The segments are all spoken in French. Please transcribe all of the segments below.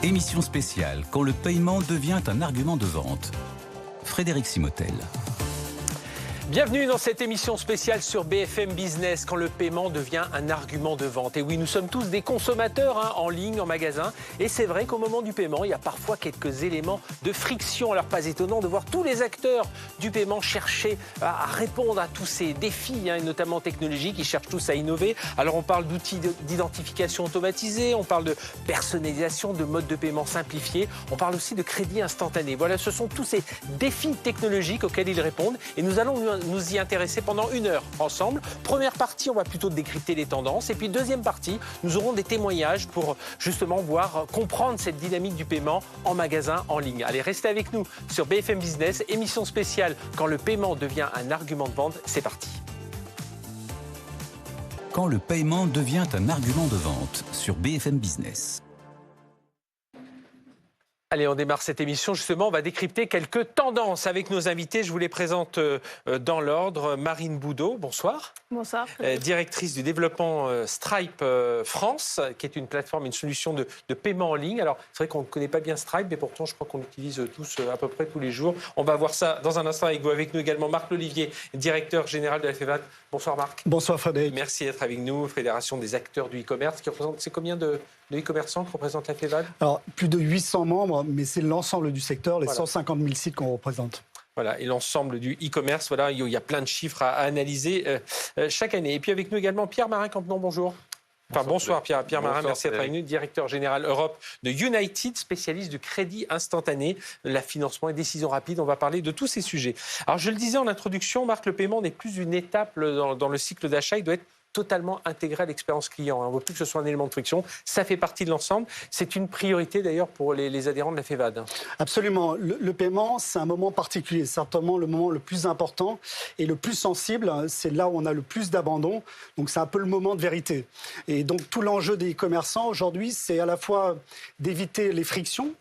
Émission spéciale quand le paiement devient un argument de vente. Frédéric Simotel. Bienvenue dans cette émission spéciale sur BFM Business, quand le paiement devient un argument de vente. Et oui, nous sommes tous des consommateurs en ligne, en magasin. Et c'est vrai qu'au moment du paiement, il y a parfois quelques éléments de friction. Alors pas étonnant de voir tous les acteurs du paiement chercher à répondre à tous ces défis, et notamment technologiques. Ils cherchent tous à innover. Alors on parle d'outils d'identification automatisés, on parle de personnalisation, de modes de paiement simplifiés. On parle aussi de crédit instantané. Voilà, ce sont tous ces défis technologiques auxquels ils répondent. Et nous allons nous y intéresser pendant 1 heure ensemble. Première partie, on va plutôt décrypter les tendances. Et puis deuxième partie, nous aurons des témoignages pour justement comprendre cette dynamique du paiement en magasin, en ligne. Allez, restez avec nous sur BFM Business, émission spéciale quand le paiement devient un argument de vente. C'est parti. Quand le paiement devient un argument de vente sur BFM Business. Allez, on démarre cette émission. Justement, on va décrypter quelques tendances avec nos invités. Je vous les présente dans l'ordre. Marine Boudot, bonsoir. Bonsoir. Directrice du développement Stripe France, qui est une plateforme, une solution de paiement en ligne. Alors, c'est vrai qu'on ne connaît pas bien Stripe, mais pourtant, je crois qu'on l'utilise tous à peu près tous les jours. On va voir ça dans un instant avec vous. Avec nous également Marc Lolivier, directeur général de la FEVAD. Bonsoir Marc. Bonsoir Frédéric. Merci d'être avec nous. Fédération des acteurs du e-commerce, qui représente, c'est combien de e-commerçants que représente la FEVAD? Alors, plus de 800 membres, mais c'est l'ensemble du secteur, les 150 000 sites qu'on représente. Voilà, et l'ensemble du e-commerce, voilà, il y a plein de chiffres à analyser chaque année. Et puis avec nous également Pierre Marin-Campenon, bonjour. Bonsoir Pierre Marin, merci d'être avec nous, directeur général Europe de United, spécialiste du crédit instantané, la financement et décision rapide. On va parler de tous ces sujets. Alors je le disais en introduction, Marc, le paiement n'est plus une étape dans le cycle d'achat, il doit être totalement intégré à l'expérience client. On ne veut plus que ce soit un élément de friction. Ça fait partie de l'ensemble. C'est une priorité d'ailleurs pour les adhérents de la FEVAD. Absolument. Le paiement, c'est un moment particulier. C'est certainement le moment le plus important et le plus sensible. C'est là où on a le plus d'abandon. Donc c'est un peu le moment de vérité. Et donc tout l'enjeu des e-commerçants aujourd'hui, c'est à la fois d'éviter les frictions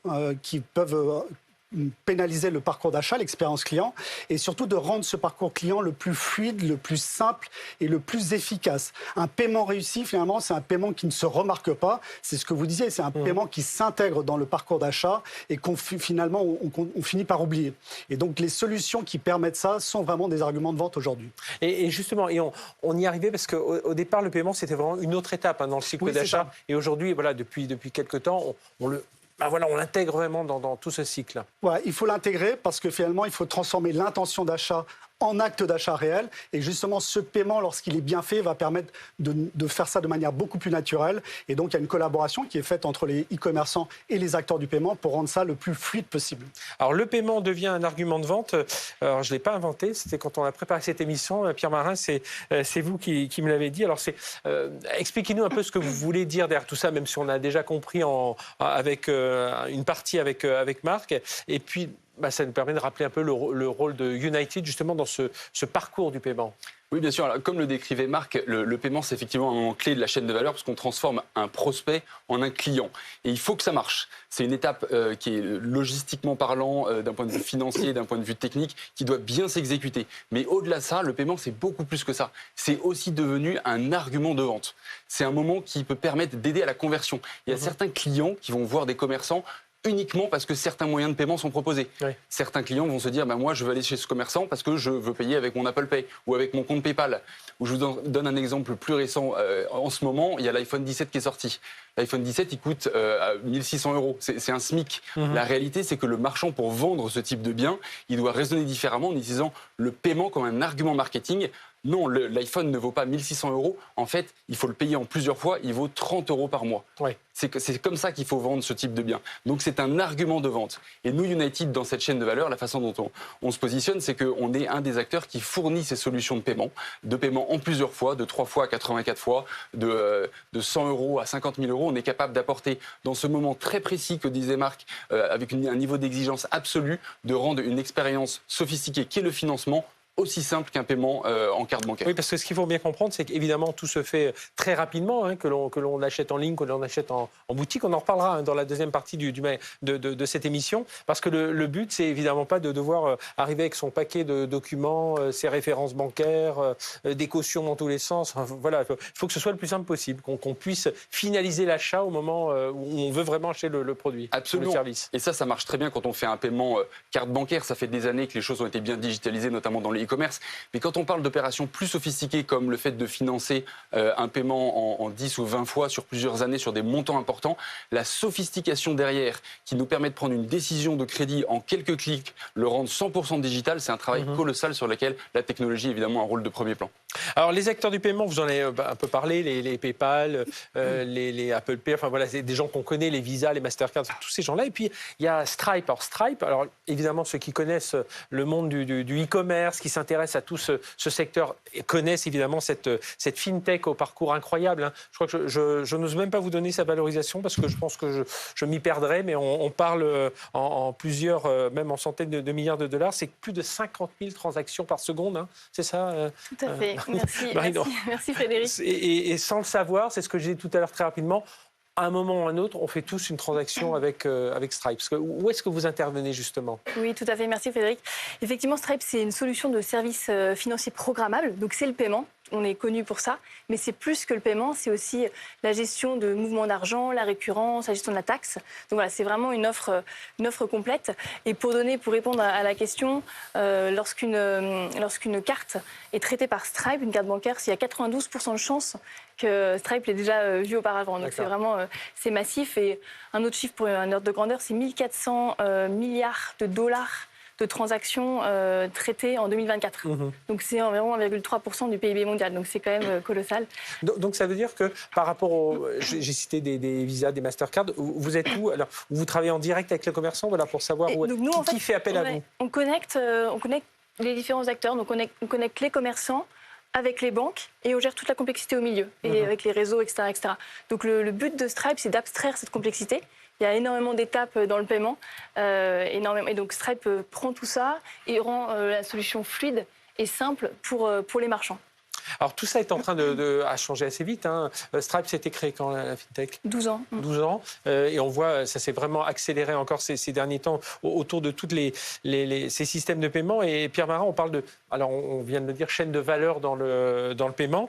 qui peuvent pénaliser le parcours d'achat, l'expérience client, et surtout de rendre ce parcours client le plus fluide, le plus simple et le plus efficace. Un paiement réussi, finalement, c'est un paiement qui ne se remarque pas. C'est ce que vous disiez, c'est un paiement qui s'intègre dans le parcours d'achat et finalement, on finit par oublier. Et donc, les solutions qui permettent ça sont vraiment des arguments de vente aujourd'hui. Et justement, on y arrivait parce qu'au départ, le paiement, c'était vraiment une autre étape dans le cycle d'achat. Et aujourd'hui, voilà, depuis quelques temps, on l'intègre vraiment dans tout ce cycle. Ouais, il faut l'intégrer parce que finalement, il faut transformer l'intention d'achat en acte d'achat réel. Et justement, ce paiement, lorsqu'il est bien fait, va permettre de faire ça de manière beaucoup plus naturelle. Et donc, il y a une collaboration qui est faite entre les e-commerçants et les acteurs du paiement pour rendre ça le plus fluide possible. Alors, le paiement devient un argument de vente. Alors, je ne l'ai pas inventé. C'était quand on a préparé cette émission. Pierre Marin, c'est vous qui me l'avez dit. Alors, expliquez-nous un peu ce que vous voulez dire derrière tout ça, même si on a déjà compris avec une partie avec Marc. Et puis, ça nous permet de rappeler un peu le rôle de United justement dans ce parcours du paiement. Oui, bien sûr. Alors, comme le décrivait Marc, le paiement, c'est effectivement un moment clé de la chaîne de valeur parce qu'on transforme un prospect en un client. Et il faut que ça marche. C'est une étape qui est logistiquement parlant, d'un point de vue financier, d'un point de vue technique, qui doit bien s'exécuter. Mais au-delà de ça, le paiement, c'est beaucoup plus que ça. C'est aussi devenu un argument de vente. C'est un moment qui peut permettre d'aider à la conversion. Il y a certains clients qui vont voir des commerçants uniquement parce que certains moyens de paiement sont proposés. Oui. Certains clients vont se dire moi je veux aller chez ce commerçant parce que je veux payer avec mon Apple Pay ou avec mon compte PayPal. Ou je vous donne un exemple plus récent. En ce moment, il y a l'iPhone 17 qui est sorti. L'iPhone 17, il coûte 1 600 €. C'est un SMIC. La réalité, c'est que le marchand, pour vendre ce type de bien, il doit raisonner différemment en utilisant le paiement comme un argument marketing. Non, l'iPhone ne vaut pas 1 600 €. En fait, il faut le payer en plusieurs fois. Il vaut 30 € par mois. Oui. C'est comme ça qu'il faut vendre ce type de bien. Donc, c'est un argument de vente. Et nous, United, dans cette chaîne de valeur, la façon dont on se positionne, c'est qu'on est un des acteurs qui fournit ces solutions de paiement en plusieurs fois, de 3 fois à 84 fois, de 100 € à 50 000 €. On est capable d'apporter, dans ce moment très précis que disait Marc, avec un niveau d'exigence absolu, de rendre une expérience sophistiquée qui est le financement aussi simple qu'un paiement en carte bancaire. Oui, parce que ce qu'il faut bien comprendre, c'est qu'évidemment, tout se fait très rapidement, hein, que l'on achète en ligne, que l'on achète en boutique. On en reparlera dans la deuxième partie de cette émission, parce que le but, c'est évidemment pas de devoir arriver avec son paquet de documents, ses références bancaires, des cautions dans tous les sens. Enfin, voilà, il faut que ce soit le plus simple possible, qu'on puisse finaliser l'achat au moment où on veut vraiment acheter le produit, absolument, le service. Et ça marche très bien quand on fait un paiement carte bancaire. Ça fait des années que les choses ont été bien digitalisées, notamment dans les e-commerce. Mais quand on parle d'opérations plus sophistiquées, comme le fait de financer un paiement en 10 ou 20 fois sur plusieurs années, sur des montants importants, la sophistication derrière qui nous permet de prendre une décision de crédit en quelques clics, le rendre 100% digital, c'est un travail colossal sur lequel la technologie, évidemment, a un rôle de premier plan. Alors, les acteurs du paiement, vous en avez un peu parlé, les PayPal, les Apple Pay, enfin voilà, c'est des gens qu'on connaît, les Visa, les Mastercard, tous ces gens-là. Et puis, il y a Stripe. Alors, Stripe, alors évidemment, ceux qui connaissent le monde du e-commerce, qui s'intéressent à tout ce secteur, connaissent évidemment cette fintech au parcours incroyable. Hein. Je crois que je n'ose même pas vous donner sa valorisation parce que je pense que je m'y perdrais, mais on parle en plusieurs, même en centaines de milliards de dollars. C'est plus de 50 000 transactions par seconde, hein. C'est ça Tout à fait. Merci Frédéric. Et sans le savoir, c'est ce que j'ai dit tout à l'heure très rapidement, à un moment ou à un autre, on fait tous une transaction avec Stripe. Parce que, où est-ce que vous intervenez justement ? Oui, tout à fait. Merci Frédéric. Effectivement, Stripe, c'est une solution de service financier programmable. Donc c'est le paiement. On est connu pour ça. Mais c'est plus que le paiement. C'est aussi la gestion de mouvements d'argent, la récurrence, la gestion de la taxe. Donc voilà, c'est vraiment une offre complète. Et pour répondre à la question, lorsqu'une carte est traitée par Stripe, une carte bancaire, il y a 92% de chances que Stripe l'ait déjà vu auparavant. Donc c'est vraiment c'est massif. Et un autre chiffre pour un ordre de grandeur, c'est 1400 milliards de dollars de transactions traitées en 2024. Donc c'est environ 1,3% du PIB mondial. Donc c'est quand même colossal. Donc ça veut dire que par rapport j'ai cité des Visa, des Mastercard, vous êtes où ? Alors, vous travaillez en direct avec les commerçants, voilà, pour savoir qui fait appel à vous ? On connecte les différents acteurs. Donc on connecte les commerçants avec les banques et on gère toute la complexité au milieu, et avec les réseaux, etc. etc. Donc le but de Stripe, c'est d'abstraire cette complexité. Il y a énormément d'étapes dans le paiement, et donc Stripe prend tout ça et rend la solution fluide et simple pour les marchands. Alors tout ça est en train à changer assez vite. Hein. Stripe s'était créé quand, la FinTech ? 12 ans. 12 ans. Et on voit, ça s'est vraiment accéléré encore ces derniers temps autour de tous ces systèmes de paiement. Et Pierre Marin, on parle alors on vient de le dire, chaîne de valeur dans le paiement.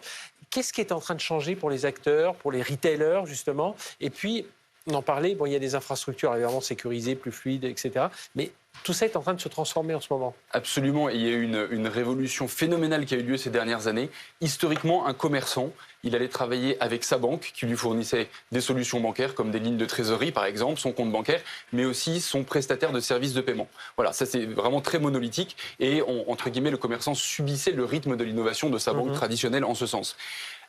Qu'est-ce qui est en train de changer pour les acteurs, pour les retailers justement ? Et puis, on en parlait, il y a des infrastructures évidemment sécurisées, plus fluides, etc. Mais tout ça est en train de se transformer en ce moment. Absolument. Et il y a eu une révolution phénoménale qui a eu lieu ces dernières années. Historiquement, un commerçant, il allait travailler avec sa banque qui lui fournissait des solutions bancaires comme des lignes de trésorerie, par exemple, son compte bancaire, mais aussi son prestataire de services de paiement. Voilà, ça c'est vraiment très monolithique. Et entre guillemets, le commerçant subissait le rythme de l'innovation de sa banque traditionnelle en ce sens.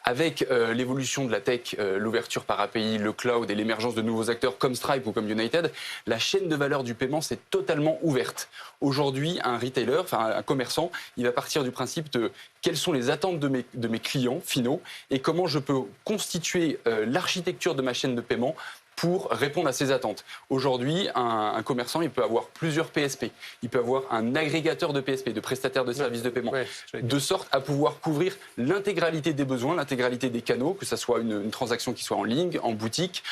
Avec l'évolution de la tech, l'ouverture par API, le cloud et l'émergence de nouveaux acteurs comme Stripe ou comme United, la chaîne de valeur du paiement s'est totalement ouverte. Aujourd'hui, un retailer, un commerçant, il va partir du principe de quelles sont les attentes de mes clients finaux et comment je peux constituer l'architecture de ma chaîne de paiement pour répondre à ces attentes. Aujourd'hui, un commerçant, il peut avoir plusieurs PSP. Il peut avoir un agrégateur de PSP, de prestataires de services de paiement, de sorte à pouvoir couvrir l'intégralité des besoins, l'intégralité des canaux, que ce soit une transaction qui soit en ligne, en boutique,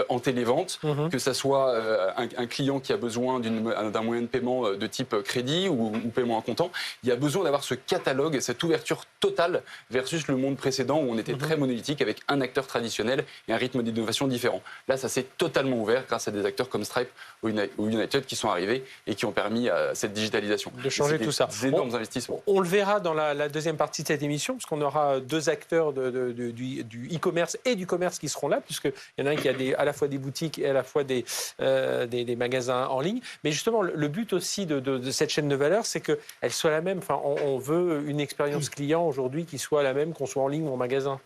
en télévente, que ce soit un client qui a besoin d'un moyen de paiement de type crédit ou paiement en comptant. Il y a besoin d'avoir ce catalogue, cette ouverture totale versus le monde précédent où on était très monolithique avec un acteur traditionnel et un rythme d'innovation différent. Là, ça s'est totalement ouvert grâce à des acteurs comme Stripe ou United qui sont arrivés et qui ont permis à cette digitalisation. De changer tout ça. Des énormes investissements. On le verra dans la deuxième partie de cette émission, parce qu'on aura deux acteurs du e-commerce et du commerce qui seront là, puisqu'il y en a un qui a à la fois des boutiques et à la fois des magasins en ligne. Mais justement, le but aussi de cette chaîne de valeur, c'est qu'elle soit la même. Enfin, on veut une expérience client aujourd'hui qui soit la même qu'on soit en ligne ou en magasin.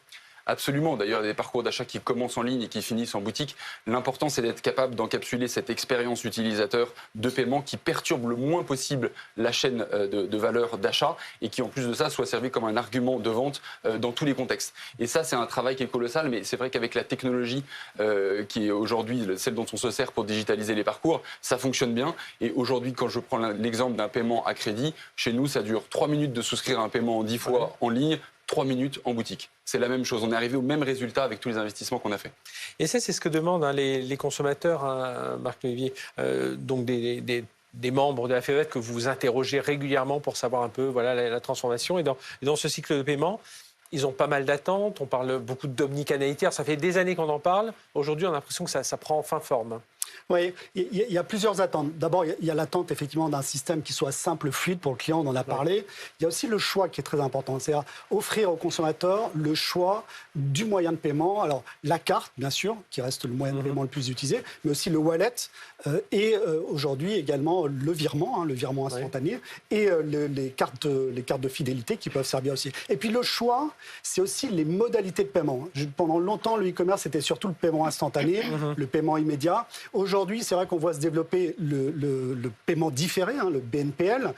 Absolument. D'ailleurs, il y a des parcours d'achat qui commencent en ligne et qui finissent en boutique. L'important, c'est d'être capable d'encapsuler cette expérience utilisateur de paiement qui perturbe le moins possible la chaîne de valeur d'achat et qui, en plus de ça, soit servi comme un argument de vente dans tous les contextes. Et ça, c'est un travail qui est colossal, mais c'est vrai qu'avec la technologie qui est aujourd'hui celle dont on se sert pour digitaliser les parcours, ça fonctionne bien. Et aujourd'hui, quand je prends l'exemple d'un paiement à crédit, chez nous, ça dure 3 minutes de souscrire un paiement en 10 fois en ligne, 3 minutes en boutique. C'est la même chose. On est arrivé au même résultat avec tous les investissements qu'on a fait. Et ça, c'est ce que demandent les consommateurs, Marc-Olivier. Donc des membres de la FEVED que vous interrogez régulièrement pour savoir un peu la transformation. Et dans ce cycle de paiement, ils ont pas mal d'attentes. On parle beaucoup d'omnicanalité. Ça fait des années qu'on en parle. Aujourd'hui, on a l'impression que ça prend enfin forme. Oui, il y a plusieurs attentes. D'abord, il y a l'attente effectivement d'un système qui soit simple, fluide pour le client, on en a parlé. Il y a aussi le choix qui est très important, c'est-à-dire offrir aux consommateurs le choix du moyen de paiement. Alors, la carte, bien sûr, qui reste le moyen de paiement le plus utilisé, mais aussi le wallet et aujourd'hui également le virement instantané et les cartes de fidélité qui peuvent servir aussi. Et puis le choix, c'est aussi les modalités de paiement. Pendant longtemps, le e-commerce, c'était surtout le paiement instantané, le paiement immédiat. Aujourd'hui, c'est vrai qu'on voit se développer le paiement différé, le BNPL,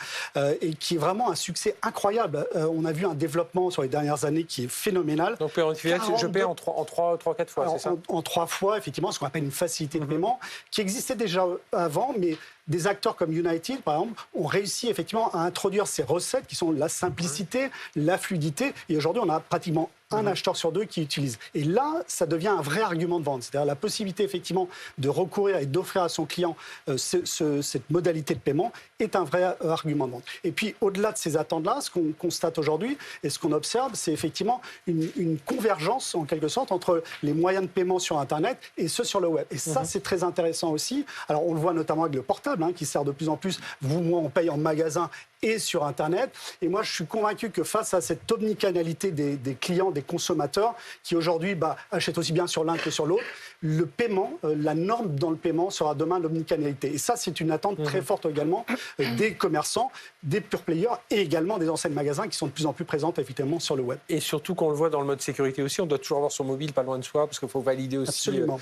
et qui est vraiment un succès incroyable. On a vu un développement sur les dernières années qui est phénoménal. Donc, paiement différé, je paie en 3-4 fois, c'est ça ? En 3 fois, effectivement, ce qu'on appelle une facilité de paiement, qui existait déjà avant, mais des acteurs comme United, par exemple, ont réussi effectivement à introduire ces recettes qui sont la simplicité, la fluidité. Et aujourd'hui, on a pratiquement un acheteur sur 2 qui utilise. Et là, ça devient un vrai argument de vente. C'est-à-dire la possibilité, effectivement, de recourir et d'offrir à son client cette modalité de paiement est un vrai argument de vente. Et puis, au-delà de ces attentes-là, ce qu'on constate aujourd'hui et ce qu'on observe, c'est effectivement une convergence, en quelque sorte, entre les moyens de paiement sur Internet et ceux sur le web. Et ça, c'est très intéressant aussi. Alors, on le voit notamment avec le portable, qui sert de plus en plus. Vous, moi, on paye en magasin et sur Internet. Et moi, je suis convaincu que face à cette omnicanalité des clients, des consommateurs, qui aujourd'hui achètent aussi bien sur l'un que sur l'autre, le paiement, la norme dans le paiement sera demain l'omnicanalité. Et ça, c'est une attente très forte également des commerçants, des pure players et également des enseignes magasins qui sont de plus en plus présentes effectivement sur le web. Et surtout qu'on le voit dans le mode sécurité aussi, on doit toujours avoir son mobile pas loin de soi parce qu'il faut valider aussi le paiement.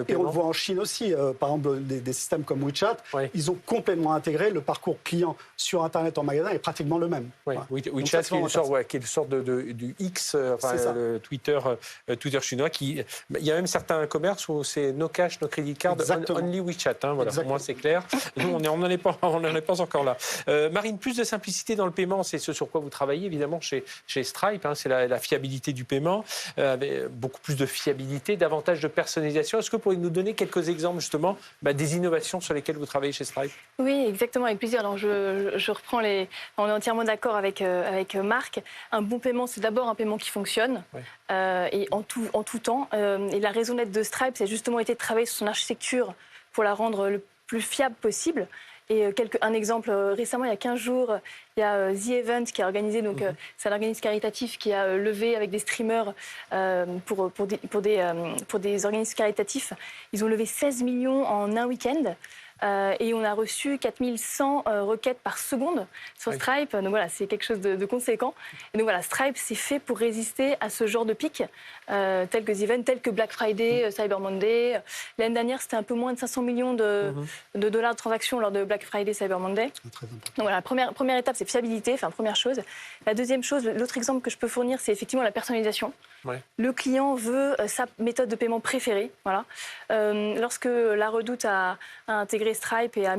Et on le voit en Chine aussi, par exemple des systèmes comme WeChat, ils ont complètement intégré le parcours client sur Internet en magasin est pratiquement le même. Oui. Voilà. WeChat qui est une sorte du X, le Twitter chinois. Il y a même certains commerces où c'est no cash, no credit card, only WeChat. Voilà, pour moi c'est clair. Nous, on n'en est pas encore là. Marine, plus de simplicité dans le paiement, c'est ce sur quoi vous travaillez évidemment chez Stripe. C'est la fiabilité du paiement, avec beaucoup plus de fiabilité, davantage de personnalisation. Est-ce que vous pourriez nous donner quelques exemples justement des innovations sur lesquelles vous travaillez chez Stripe ? Oui, exactement, avec plaisir. Alors je reprends on est entièrement d'accord avec Marc. Un bon paiement, c'est d'abord un paiement qui fonctionne et en tout temps. Et la raison d'être de Stripe, c'est justement été de travailler sur son architecture pour la rendre le plus fiable possible. Et un exemple, récemment, il y a 15 jours, il y a The Event qui a organisé, donc c'est un organisme caritatif qui a levé avec des streamers pour des organismes caritatifs. Ils ont levé 16 millions en un week-end. Et on a reçu 4100 requêtes par seconde sur Stripe. Donc voilà, c'est quelque chose de conséquent. Et donc voilà, Stripe, c'est fait pour résister à ce genre de pics, tels que The Event, tels que Black Friday, Cyber Monday. L'année dernière, c'était un peu moins de 500 millions de dollars de transactions lors de Black Friday, Cyber Monday. Donc voilà, première étape, c'est fiabilité, première chose. La deuxième chose, l'autre exemple que je peux fournir, c'est effectivement la personnalisation. Le client veut sa méthode de paiement préférée. Voilà. Lorsque La Redoute a intégré Stripe et a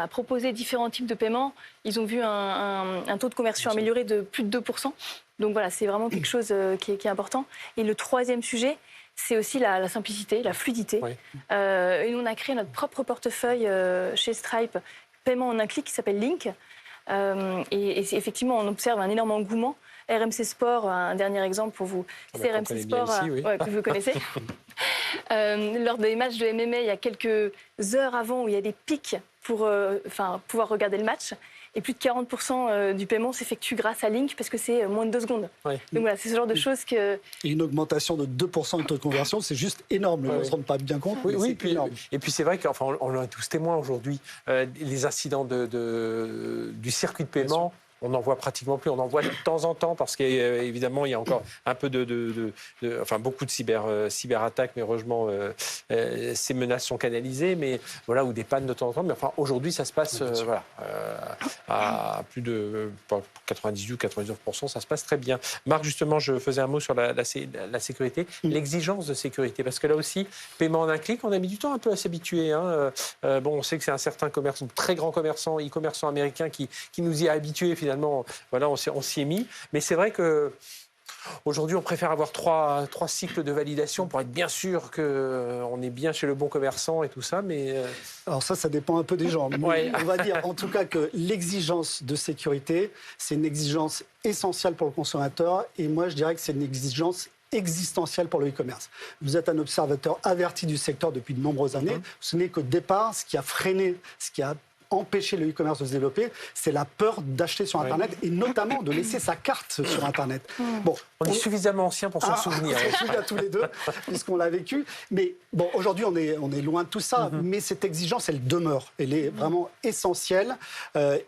proposé différents types de paiements, ils ont vu un taux de conversion amélioré de plus de 2%. Donc voilà, c'est vraiment quelque chose qui est important. Et le troisième sujet, c'est aussi la simplicité, la fluidité. Et nous, on a créé notre propre portefeuille chez Stripe, paiement en un clic, qui s'appelle Link. Et effectivement, on observe un énorme engouement. RMC Sport, un dernier exemple pour vous. C'est RMC Sport que vous connaissez. Lors des matchs de MMA, il y a quelques heures avant où il y a des pics pour pouvoir regarder le match. Et plus de 40% du paiement s'effectue grâce à Link parce que c'est moins de 2 secondes. Donc voilà, c'est ce genre de choses que... Et une augmentation de 2% de taux de conversion, c'est juste énorme. On ne se rend pas bien compte, mais c'est énorme. Et puis c'est vrai qu'on en est tous témoins aujourd'hui. Les incidents du circuit de paiement on n'en voit pratiquement plus. On en voit de temps en temps parce qu'évidemment, il y a encore un peu beaucoup de cyberattaques, mais heureusement, ces menaces sont canalisées, mais voilà, ou des pannes de temps en temps. Mais enfin, aujourd'hui, ça se passe à plus de 98 ou 99%, ça se passe très bien. Marc, justement, je faisais un mot sur la sécurité, l'exigence de sécurité, parce que là aussi, paiement en un clic, on a mis du temps un peu à s'habituer. On sait que c'est un certain commerçant, très grand commerçant, e-commerçant américain qui nous y a habitués finalement. Voilà, on s'y est mis. Mais c'est vrai que aujourd'hui, on préfère avoir trois cycles de validation pour être bien sûr qu'on est bien chez le bon commerçant et tout ça. Mais alors ça dépend un peu des gens. Ouais. On va dire en tout cas que l'exigence de sécurité, c'est une exigence essentielle pour le consommateur. Et moi, je dirais que c'est une exigence existentielle pour le e-commerce. Vous êtes un observateur averti du secteur depuis de nombreuses années. Ce n'est qu'au départ, ce qui a freiné, ce qui a empêcher le e-commerce de se développer, c'est la peur d'acheter sur Internet et notamment de laisser sa carte sur Internet. Bon, on est suffisamment ancien pour s'en souvenir. On s'en souvient tous les deux, puisqu'on l'a vécu. Mais bon, aujourd'hui, on est loin de tout ça, mais cette exigence, elle demeure. Elle est vraiment essentielle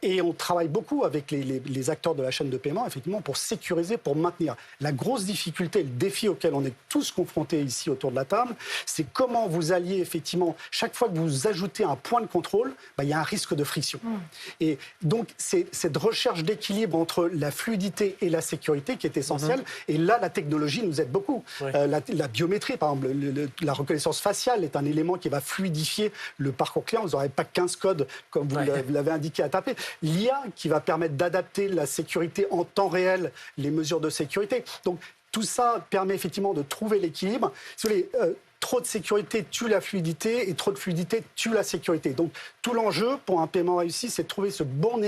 et on travaille beaucoup avec les acteurs de la chaîne de paiement, effectivement, pour sécuriser, pour maintenir. La grosse difficulté, le défi auquel on est tous confrontés ici autour de la table, c'est comment vous alliez, effectivement, chaque fois que vous ajoutez un point de contrôle, il y a un risque de friction. Et donc, c'est cette recherche d'équilibre entre la fluidité et la sécurité qui est essentielle. Et là, la technologie nous aide beaucoup. La biométrie, par exemple, la reconnaissance faciale est un élément qui va fluidifier le parcours client. Vous n'aurez pas 15 codes, comme vous l'avez indiqué, à taper. L'IA qui va permettre d'adapter la sécurité en temps réel, les mesures de sécurité. Donc, tout ça permet effectivement de trouver l'équilibre. Si vous voulez, trop de sécurité tue la fluidité et trop de fluidité tue la sécurité. Donc, tout l'enjeu pour un paiement réussi, c'est de trouver ce bon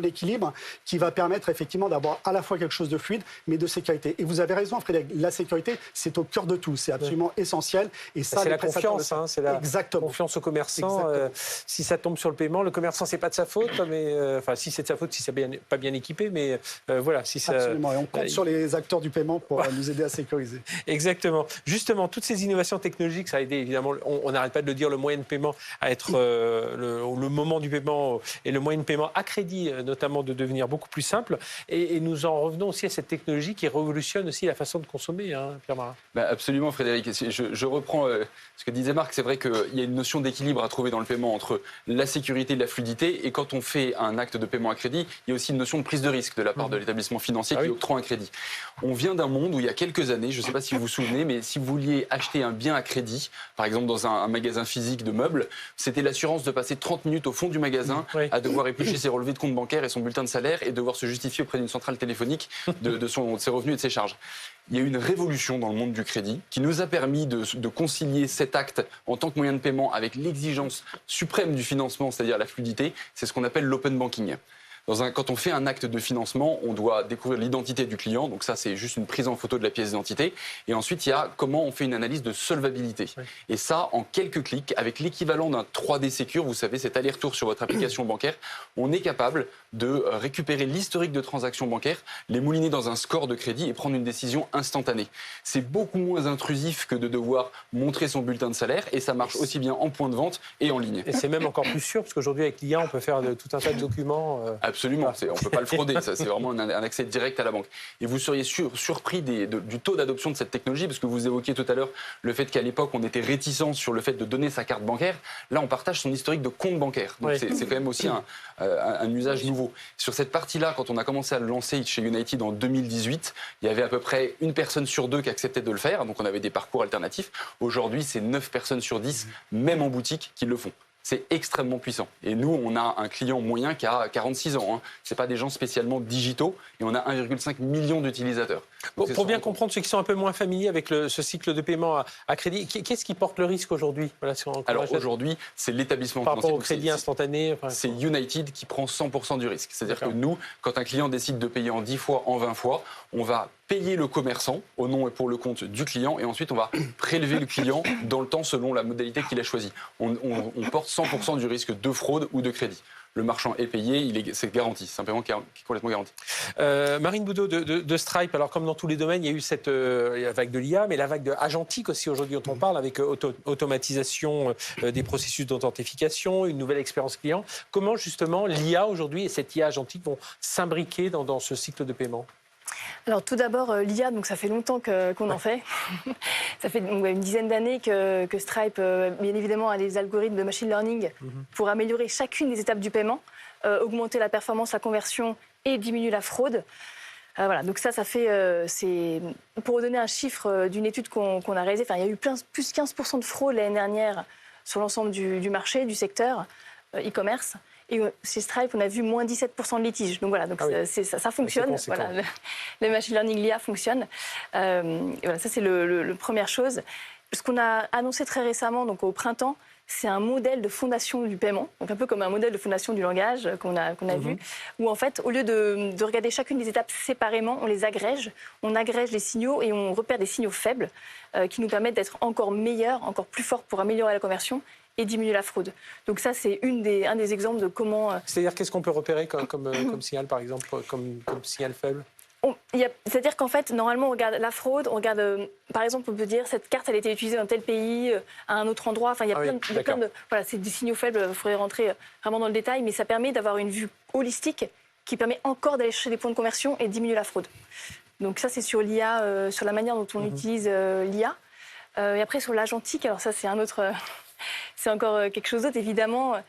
équilibre qui va permettre effectivement d'avoir à la fois quelque chose de fluide, mais de sécurité. Et vous avez raison, Frédéric, la sécurité, c'est au cœur de tout. C'est absolument essentiel. Et ça, c'est la confiance, c'est la confiance au commerçant. Si ça tombe sur le paiement, le commerçant, c'est pas de sa faute, mais si c'est de sa faute, si c'est pas bien équipé, mais voilà. Si ça, absolument. Et on compte sur les acteurs du paiement pour nous aider à sécuriser. Exactement. Justement, toutes ces innovations technologiques, ça a aidé évidemment, on n'arrête pas de le dire, le moyen de paiement à être le moment du paiement et le moyen de paiement à crédit notamment de devenir beaucoup plus simple. Et nous en revenons aussi à cette technologie qui révolutionne aussi la façon de consommer, Pierre Marin. Absolument, Frédéric. Je reprends ce que disait Marc. C'est vrai qu'il y a une notion d'équilibre à trouver dans le paiement entre la sécurité et la fluidité. Et quand on fait un acte de paiement à crédit, il y a aussi une notion de prise de risque de la part de l'établissement financier qui octroie un crédit. On vient d'un monde où il y a quelques années, je ne sais pas si vous vous souvenez, mais si vous vouliez acheter un bien à crédit, par exemple dans un magasin physique de meubles, c'était l'assurance de passer 30 minutes au fond du magasin à devoir éplucher ses relevés de compte bancaire et son bulletin de salaire et devoir se justifier auprès d'une centrale téléphonique de ses revenus et de ses charges. Il y a eu une révolution dans le monde du crédit qui nous a permis de concilier cet acte en tant que moyen de paiement avec l'exigence suprême du financement, c'est-à-dire la fluidité. C'est ce qu'on appelle l'open banking. Quand on fait un acte de financement, on doit découvrir l'identité du client. Donc ça, c'est juste une prise en photo de la pièce d'identité. Et ensuite, il y a comment on fait une analyse de solvabilité. Et ça, en quelques clics, avec l'équivalent d'un 3D Secure, vous savez, cet aller-retour sur votre application bancaire, on est capable de récupérer l'historique de transactions bancaires, les mouliner dans un score de crédit et prendre une décision instantanée. C'est beaucoup moins intrusif que de devoir montrer son bulletin de salaire. Et ça marche aussi bien en point de vente et en ligne. Et c'est même encore plus sûr, parce qu'aujourd'hui, avec l'IA, on peut faire tout un tas de documents. Absolument, on ne peut pas le frauder, ça, c'est vraiment un accès direct à la banque. Et vous seriez surpris du taux d'adoption de cette technologie, parce que vous évoquiez tout à l'heure le fait qu'à l'époque, on était réticent sur le fait de donner sa carte bancaire. Là, on partage son historique de compte bancaire. Donc c'est quand même aussi un usage nouveau. Sur cette partie-là, quand on a commencé à le lancer chez United en 2018, il y avait à peu près une personne sur deux qui acceptait de le faire, donc on avait des parcours alternatifs. Aujourd'hui, c'est 9 personnes sur 10, même en boutique, qui le font. C'est extrêmement puissant. Et nous, on a un client moyen qui a 46 ans. Ce n'est pas des gens spécialement digitaux. Et on a 1,5 million d'utilisateurs. Pour bien comprendre ceux qui sont un peu moins familiers avec ce cycle de paiement à crédit, qu'est-ce qui porte le risque aujourd'hui ? Alors aujourd'hui, c'est l'établissement par financier. Par rapport au crédit instantané. C'est United qui prend 100% du risque. C'est-à-dire que nous, quand un client décide de payer en 10 fois, en 20 fois, on va payer le commerçant au nom et pour le compte du client et ensuite on va prélever le client dans le temps selon la modalité qu'il a choisie. On porte 100% du risque de fraude ou de crédit. le marchand est payé, c'est garanti, c'est un paiement qui est complètement garanti. Marine Boudot de Stripe, alors comme dans tous les domaines, il y a eu cette la vague de l'IA, mais la vague de agentique aussi aujourd'hui dont on parle, avec automatisation des processus d'authentification, une nouvelle expérience client. Comment justement l'IA aujourd'hui et cette IA agentique vont s'imbriquer dans ce cycle de paiement ? Alors tout d'abord, l'IA, donc ça fait longtemps qu'on en fait. Ça fait une dizaine d'années que Stripe, bien évidemment, a des algorithmes de machine learning pour améliorer chacune des étapes du paiement, augmenter la performance, la conversion et diminuer la fraude. Voilà, donc ça fait, c'est pour vous donner un chiffre d'une étude qu'on a réalisée, il y a eu plus 15% de fraude l'année dernière sur l'ensemble du marché, du secteur e-commerce. Et chez Stripe, on a vu moins 17% de litiges. Donc voilà, donc ça fonctionne. Voilà, le machine learning, l'IA fonctionne. Et voilà, ça c'est la première chose. Ce qu'on a annoncé très récemment, donc au printemps, c'est un modèle de fondation du paiement, donc un peu comme un modèle de fondation du langage qu'on a vu, où en fait, au lieu de regarder chacune des étapes séparément, on les agrège, on agrège les signaux et on repère des signaux faibles qui nous permettent d'être encore meilleurs, encore plus forts pour améliorer la conversion et diminuer la fraude. Donc ça, c'est un des exemples de comment... C'est-à-dire, qu'est-ce qu'on peut repérer comme signal, par exemple, comme signal faible ? C'est-à-dire qu'en fait, normalement, on regarde la fraude, on regarde, par exemple, on peut dire cette carte, elle a été utilisée dans tel pays, à un autre endroit. Enfin, il y a plein de... Voilà, c'est des signaux faibles, il faudrait rentrer vraiment dans le détail, mais ça permet d'avoir une vue holistique qui permet encore d'aller chercher des points de conversion et diminuer la fraude. Donc ça, c'est sur l'IA, sur la manière dont on utilise l'IA. Et après, sur l'agentique, alors ça, c'est un autre... C'est encore quelque chose d'autre, évidemment.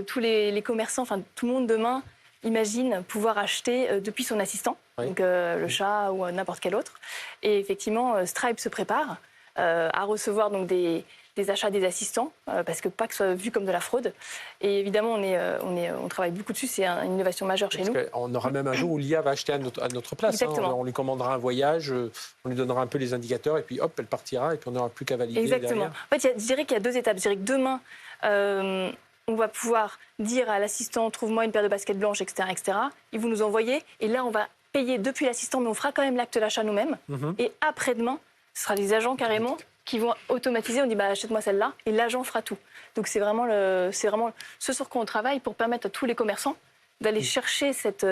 Tous les commerçants, enfin tout le monde demain imagine pouvoir acheter depuis son assistant, donc le chat ou n'importe quel autre. Et effectivement, Stripe se prépare à recevoir donc des achats des assistants, parce que pas que ce soit vu comme de la fraude. Et évidemment, on travaille beaucoup dessus, c'est une innovation majeure chez nous. On aura même un jour où l'IA va acheter à notre place. On lui commandera un voyage, on lui donnera un peu les indicateurs, et puis hop, elle partira, et puis on n'aura plus qu'à valider. Exactement. Derrière. En fait, je dirais qu'il y a deux étapes. Je dirais que demain, on va pouvoir dire à l'assistant, trouve-moi une paire de baskets blanches, etc., etc. Ils vont nous envoyer, et là, on va payer depuis l'assistant, mais on fera quand même l'acte d'achat nous-mêmes. Et après-demain, ce sera des agents carrément qui vont automatiser, on dit achète-moi celle-là, et l'agent fera tout. Donc c'est vraiment ce sur quoi on travaille pour permettre à tous les commerçants d'aller chercher cette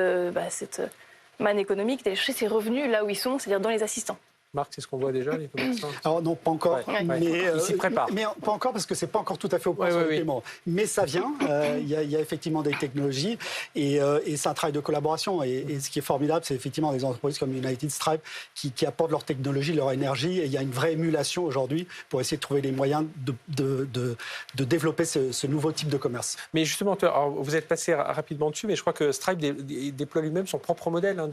manne économique, d'aller chercher ces revenus là où ils sont, c'est-à-dire dans les assistants. Marc, c'est ce qu'on voit déjà, les commerçants? Alors non, pas encore. Mais ils s'y préparent. Mais pas encore parce que c'est pas encore tout à fait au point sur le paiement. Mais ça vient. Il y a effectivement des technologies et c'est un travail de collaboration. Et ce qui est formidable, c'est effectivement des entreprises comme United Stripe qui apportent leur technologie, leur énergie. Et il y a une vraie émulation aujourd'hui pour essayer de trouver les moyens de développer ce nouveau type de commerce. Mais justement, alors, vous êtes passé rapidement dessus, mais je crois que Stripe déploie lui-même son propre modèle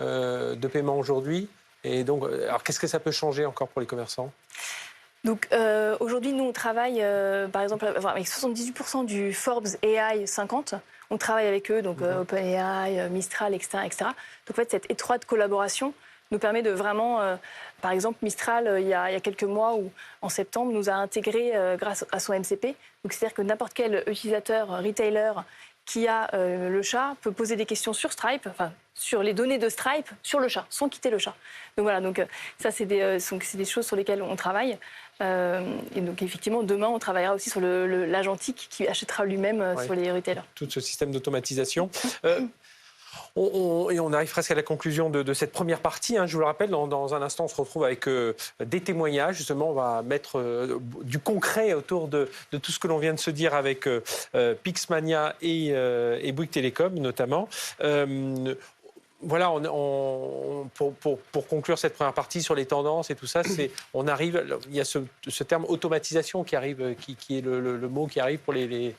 de paiement aujourd'hui. Et donc, alors qu'est-ce que ça peut changer encore pour les commerçants ? Donc aujourd'hui, nous, on travaille, par exemple, avec 78% du Forbes AI 50. On travaille avec eux, donc OpenAI, Mistral, etc., etc. Donc en fait, cette étroite collaboration nous permet de vraiment... par exemple, Mistral, il y a quelques mois, ou en septembre, nous a intégré grâce à son MCP. Donc c'est-à-dire que n'importe quel utilisateur, retailer qui a le chat peut poser des questions sur Stripe, enfin sur les données de Stripe, sur le chat, sans quitter le chat. Donc voilà, donc ça c'est des choses sur lesquelles on travaille. Et donc effectivement, demain on travaillera aussi sur l'agentique qui achètera lui-même sur les retailers. Tout ce système d'automatisation. Et on arrive presque à la conclusion de cette première partie. Je vous le rappelle, dans un instant, on se retrouve avec des témoignages. Justement, on va mettre du concret autour de tout ce que l'on vient de se dire avec Pixmania et Bouygues Télécom, notamment. Voilà, pour conclure cette première partie sur les tendances et tout ça, il y a ce terme automatisation qui arrive, qui est le mot qui arrive pour les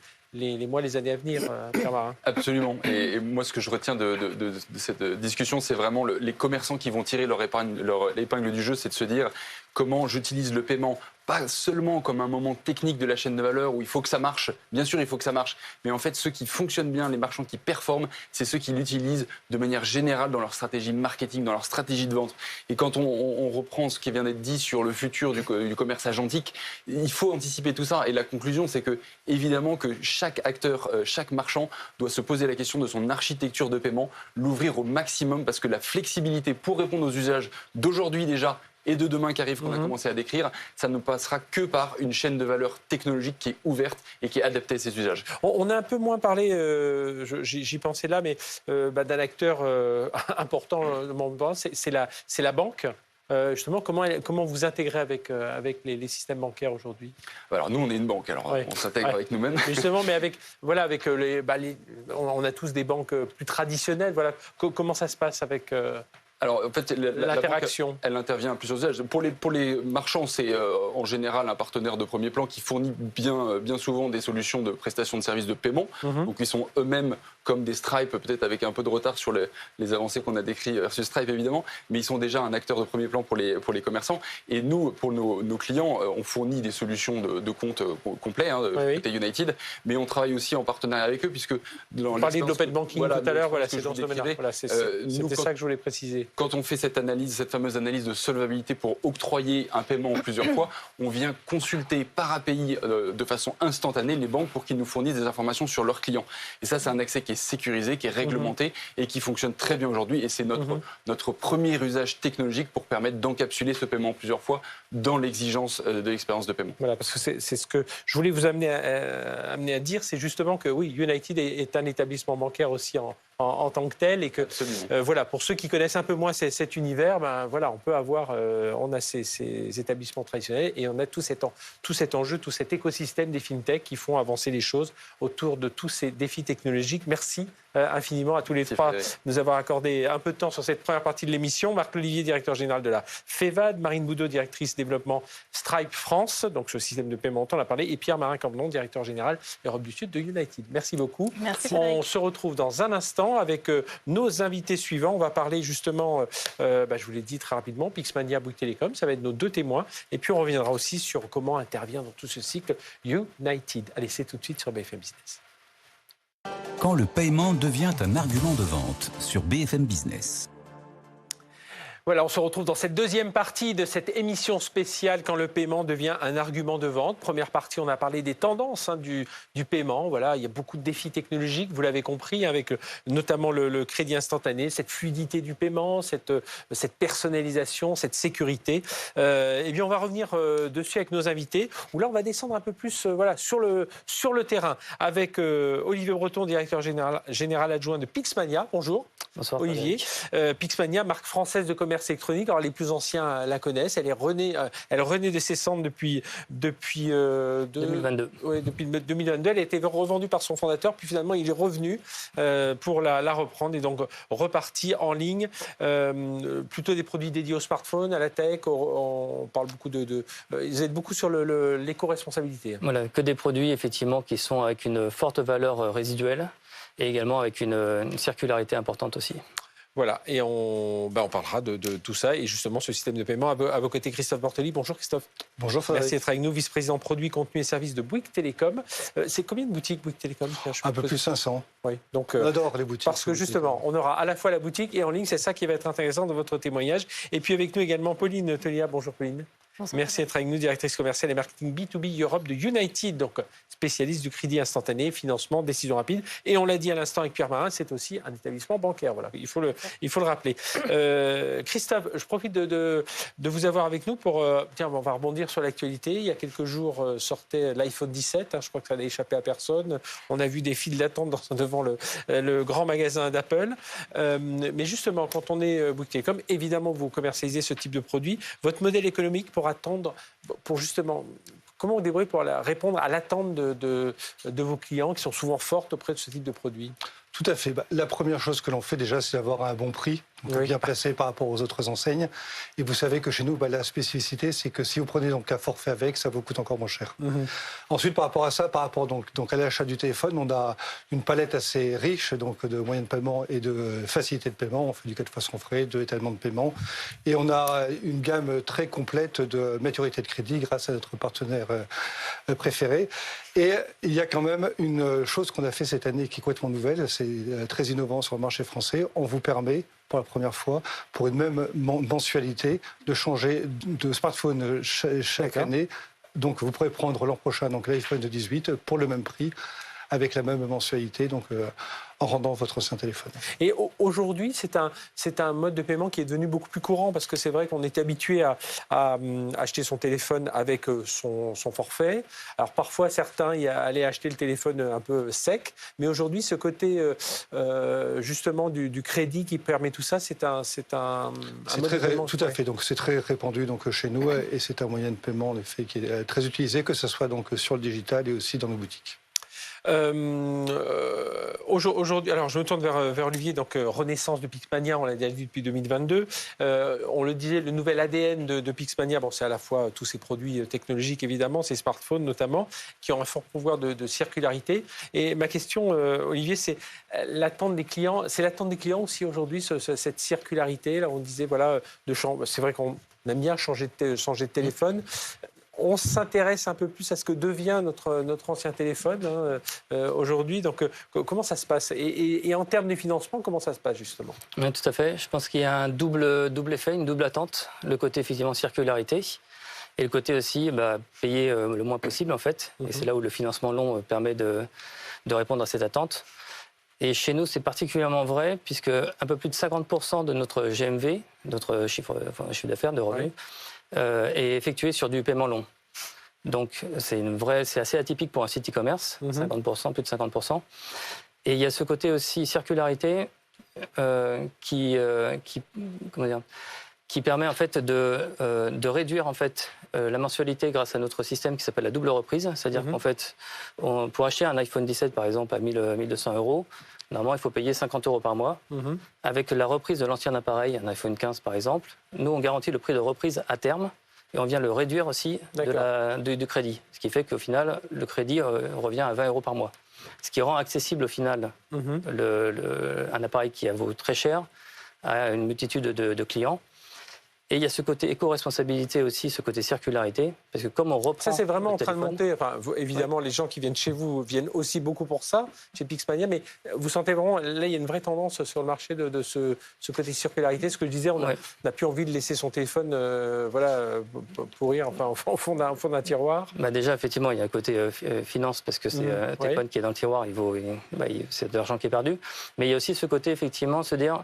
mois, les années à venir, Pierre Marin. Absolument. Et moi, ce que je retiens de cette discussion, c'est vraiment les commerçants qui vont tirer leur épingle du jeu, c'est de se dire comment j'utilise le paiement, pas seulement comme un moment technique de la chaîne de valeur où il faut que ça marche. Bien sûr, il faut que ça marche. Mais en fait, ceux qui fonctionnent bien, les marchands qui performent, c'est ceux qui l'utilisent de manière générale dans leur stratégie marketing, dans leur stratégie de vente. Et quand on reprend ce qui vient d'être dit sur le futur du commerce agentique, il faut anticiper tout ça. Et la conclusion, c'est que, évidemment, que chaque acteur, chaque marchand doit se poser la question de son architecture de paiement, l'ouvrir au maximum parce que la flexibilité pour répondre aux usages d'aujourd'hui déjà et de demain qui arrive, qu'on a commencé à décrire, ça ne passera que par une chaîne de valeur technologique qui est ouverte et qui est adaptée à ses usages. On a un peu moins parlé, j'y pensais là, mais d'un acteur important, c'est la banque. Justement, comment vous intégrez avec les systèmes bancaires aujourd'hui? Alors nous, on est une banque, alors on s'intègre avec nous-mêmes. Justement, mais on a tous des banques plus traditionnelles. Voilà. Comment ça se passe avec Alors, en fait, l'interaction, elle intervient à plusieurs usages. Pour les marchands, c'est en général un partenaire de premier plan qui fournit bien souvent des solutions de prestation de services de paiement. Donc, ils sont eux-mêmes comme des Stripe, peut-être avec un peu de retard sur les avancées qu'on a décrites versus Stripe, évidemment. Mais ils sont déjà un acteur de premier plan pour les commerçants. Et nous, pour nos clients, on fournit des solutions de compte complet, côté United. Mais on travaille aussi en partenariat avec eux, puisque... Vous parliez de l'open banking tout à l'heure, c'est dans ce domaine-là. C'était ça que je voulais préciser. Quand on fait cette fameuse analyse de solvabilité pour octroyer un paiement en plusieurs fois, on vient consulter par API de façon instantanée les banques pour qu'ils nous fournissent des informations sur leurs clients. Et ça, c'est un accès qui est sécurisé, qui est réglementé et qui fonctionne très bien aujourd'hui. Et c'est notre premier usage technologique pour permettre d'encapsuler ce paiement plusieurs fois dans l'exigence de l'expérience de paiement. Voilà, parce que c'est ce que je voulais vous amener à dire, c'est justement que oui, United est un établissement bancaire aussi en tant que tel, et que voilà, pour ceux qui connaissent un peu moins cet univers, voilà, on a ces établissements traditionnels et on a tout cet enjeu, tout cet écosystème des fintechs qui font avancer les choses autour de tous ces défis technologiques. Merci infiniment à tous les trois de nous avoir accordé un peu de temps sur cette première partie de l'émission. Marc Olivier, directeur général de la FEVAD, Marine Boudot, directrice développement Stripe France, donc ce système de paiement, on en a parlé, et Pierre-Marin Camblon, directeur général Europe du Sud de United. Merci beaucoup. Merci. On se retrouve dans un instant avec nos invités suivants. On va parler justement, je vous l'ai dit très rapidement, Pixmania, Bouygues Telecom, ça va être nos deux témoins. Et puis on reviendra aussi sur comment intervient dans tout ce cycle United. Allez, c'est tout de suite sur BFM Business. Quand le paiement devient un argument de vente sur BFM Business. Voilà, on se retrouve dans cette deuxième partie de cette émission spéciale quand le paiement devient un argument de vente. Première partie, on a parlé des tendances du paiement. Voilà, il y a beaucoup de défis technologiques, vous l'avez compris, avec notamment le crédit instantané, cette fluidité du paiement, cette personnalisation, cette sécurité. Et bien, on va revenir dessus avec nos invités, où là, on va descendre un peu plus sur le terrain avec Olivier Breton, directeur général adjoint de Pixmania. Bonjour. Bonsoir. Olivier. Pixmania, marque française de commerce électronique. Alors les plus anciens la connaissent. Elle renaît de ses cendres depuis 2022. Oui, depuis 2022. Elle a été revendue par son fondateur, puis finalement il est revenu pour la reprendre et donc reparti en ligne. Plutôt des produits dédiés au smartphone, à la tech. On parle beaucoup ils aident beaucoup sur l'éco-responsabilité. Voilà, que des produits effectivement qui sont avec une forte valeur résiduelle et également avec une circularité importante aussi. Voilà, et on parlera de tout ça et justement ce système de paiement. À vos côtés, Christophe Bortoli. Bonjour Christophe. Bonjour Frédéric. Merci d'être avec nous, vice-président produits, contenu et services de Bouygues Télécom. C'est combien de boutiques Bouygues Télécom? Un peu plus 500. Oui, donc, on adore les boutiques. Parce que justement, on aura à la fois la boutique et en ligne, c'est ça qui va être intéressant dans votre témoignage. Et puis avec nous également Pauline Telia. Bonjour Pauline. Bonsoir. Merci d'être avec nous, directrice commerciale et marketing B2B Europe de United, donc spécialiste du crédit instantané, financement, décision rapide. Et on l'a dit à l'instant avec Pierre Marin, c'est aussi un établissement bancaire. Voilà, il faut le rappeler. Christophe, je profite de vous avoir avec nous pour... tiens, on va rebondir sur l'actualité. Il y a quelques jours sortait l'iPhone 17. Je crois que ça n'a échappé à personne. On a vu des files d'attente devant le grand magasin d'Apple. Mais justement, quand on est Bouygues Télécom, évidemment, vous commercialisez ce type de produit. Votre modèle économique pour justement... Comment vous débrouillez pour répondre à l'attente de vos clients qui sont souvent fortes auprès de ce type de produit? Tout à fait. La première chose que l'on fait déjà, c'est d'avoir un bon prix, bien placé par rapport aux autres enseignes. Et vous savez que chez nous, la spécificité, c'est que si vous prenez donc un forfait avec, ça vous coûte encore moins cher. Ensuite, par rapport à ça, donc à l'achat du téléphone, on a une palette assez riche donc de moyens de paiement et de facilité de paiement. On fait du 4 fois sans frais, de étalement de paiement. Et on a une gamme très complète de maturité de crédit grâce à notre partenaire préféré. Et il y a quand même une chose qu'on a fait cette année qui est complètement nouvelle, c'est très innovant sur le marché français. On vous permet, pour la première fois, pour une même mensualité, de changer de smartphone chaque année. Donc vous pourrez prendre l'an prochain donc l'iPhone 18 pour le même prix. avec la même mensualité, donc en rendant votre ancien téléphone. Et aujourd'hui, c'est un mode de paiement qui est devenu beaucoup plus courant parce que c'est vrai qu'on est habitué à acheter son téléphone avec son forfait. Alors parfois, certains y allaient acheter le téléphone un peu sec, mais aujourd'hui, ce côté justement du crédit qui permet tout ça, c'est un mode de paiement. Tout à fait. Donc c'est très répandu donc chez nous et c'est un moyen de paiement en effet qui est très utilisé, que ce soit donc sur le digital et aussi dans nos boutiques. Aujourd'hui, alors je me tourne vers Olivier, donc renaissance de Pixmania, on l'a déjà dit depuis 2022. On le disait, le nouvel ADN de Pixmania, bon, c'est à la fois tous ces produits technologiques évidemment, ces smartphones notamment, qui ont un fort pouvoir de circularité. Et ma question, Olivier, c'est l'attente des clients. C'est l'attente des clients aussi aujourd'hui, cette circularité. Là, on disait voilà, c'est vrai qu'on aime bien changer de téléphone. On s'intéresse un peu plus à ce que devient notre ancien téléphone aujourd'hui. Donc, comment ça se passe et en termes de financement, comment ça se passe justement? Oui, tout à fait. Je pense qu'il y a un double effet, une double attente. Le côté effectivement circularité et le côté aussi payer le moins possible en fait. Et c'est là où le financement long permet de répondre à cette attente. Et chez nous, c'est particulièrement vrai puisque un peu plus de 50% de notre GMV, notre chiffre d'affaires, de revenus, est effectué sur du paiement long. Donc c'est assez atypique pour un site e-commerce, 50%, plus de 50%. Et il y a ce côté aussi circularité qui permet en fait de réduire en fait la mensualité grâce à notre système qui s'appelle la double reprise. C'est-à-dire qu'en fait, pour acheter un iPhone 17 par exemple à 1200 €, normalement, il faut payer 50 € par mois. Avec la reprise de l'ancien appareil, un iPhone 15 par exemple, nous, on garantit le prix de reprise à terme et on vient le réduire aussi du crédit. Ce qui fait qu'au final, le crédit revient à 20 € par mois. Ce qui rend accessible au final un appareil qui vaut très cher à une multitude de clients. Et il y a ce côté éco-responsabilité aussi, ce côté circularité, parce que comme on reprend... Ça, c'est vraiment en train de téléphone, monter. Enfin, évidemment, les gens qui viennent chez vous viennent aussi beaucoup pour ça, chez Pixmania, mais vous sentez vraiment, là, il y a une vraie tendance sur le marché de ce côté circularité. Ce que je disais, on n'a plus envie de laisser son téléphone pourrir au fond d'un tiroir. Déjà, effectivement, il y a un côté finance, parce que c'est un téléphone qui est dans le tiroir, c'est de l'argent qui est perdu. Mais il y a aussi ce côté, effectivement, se dire...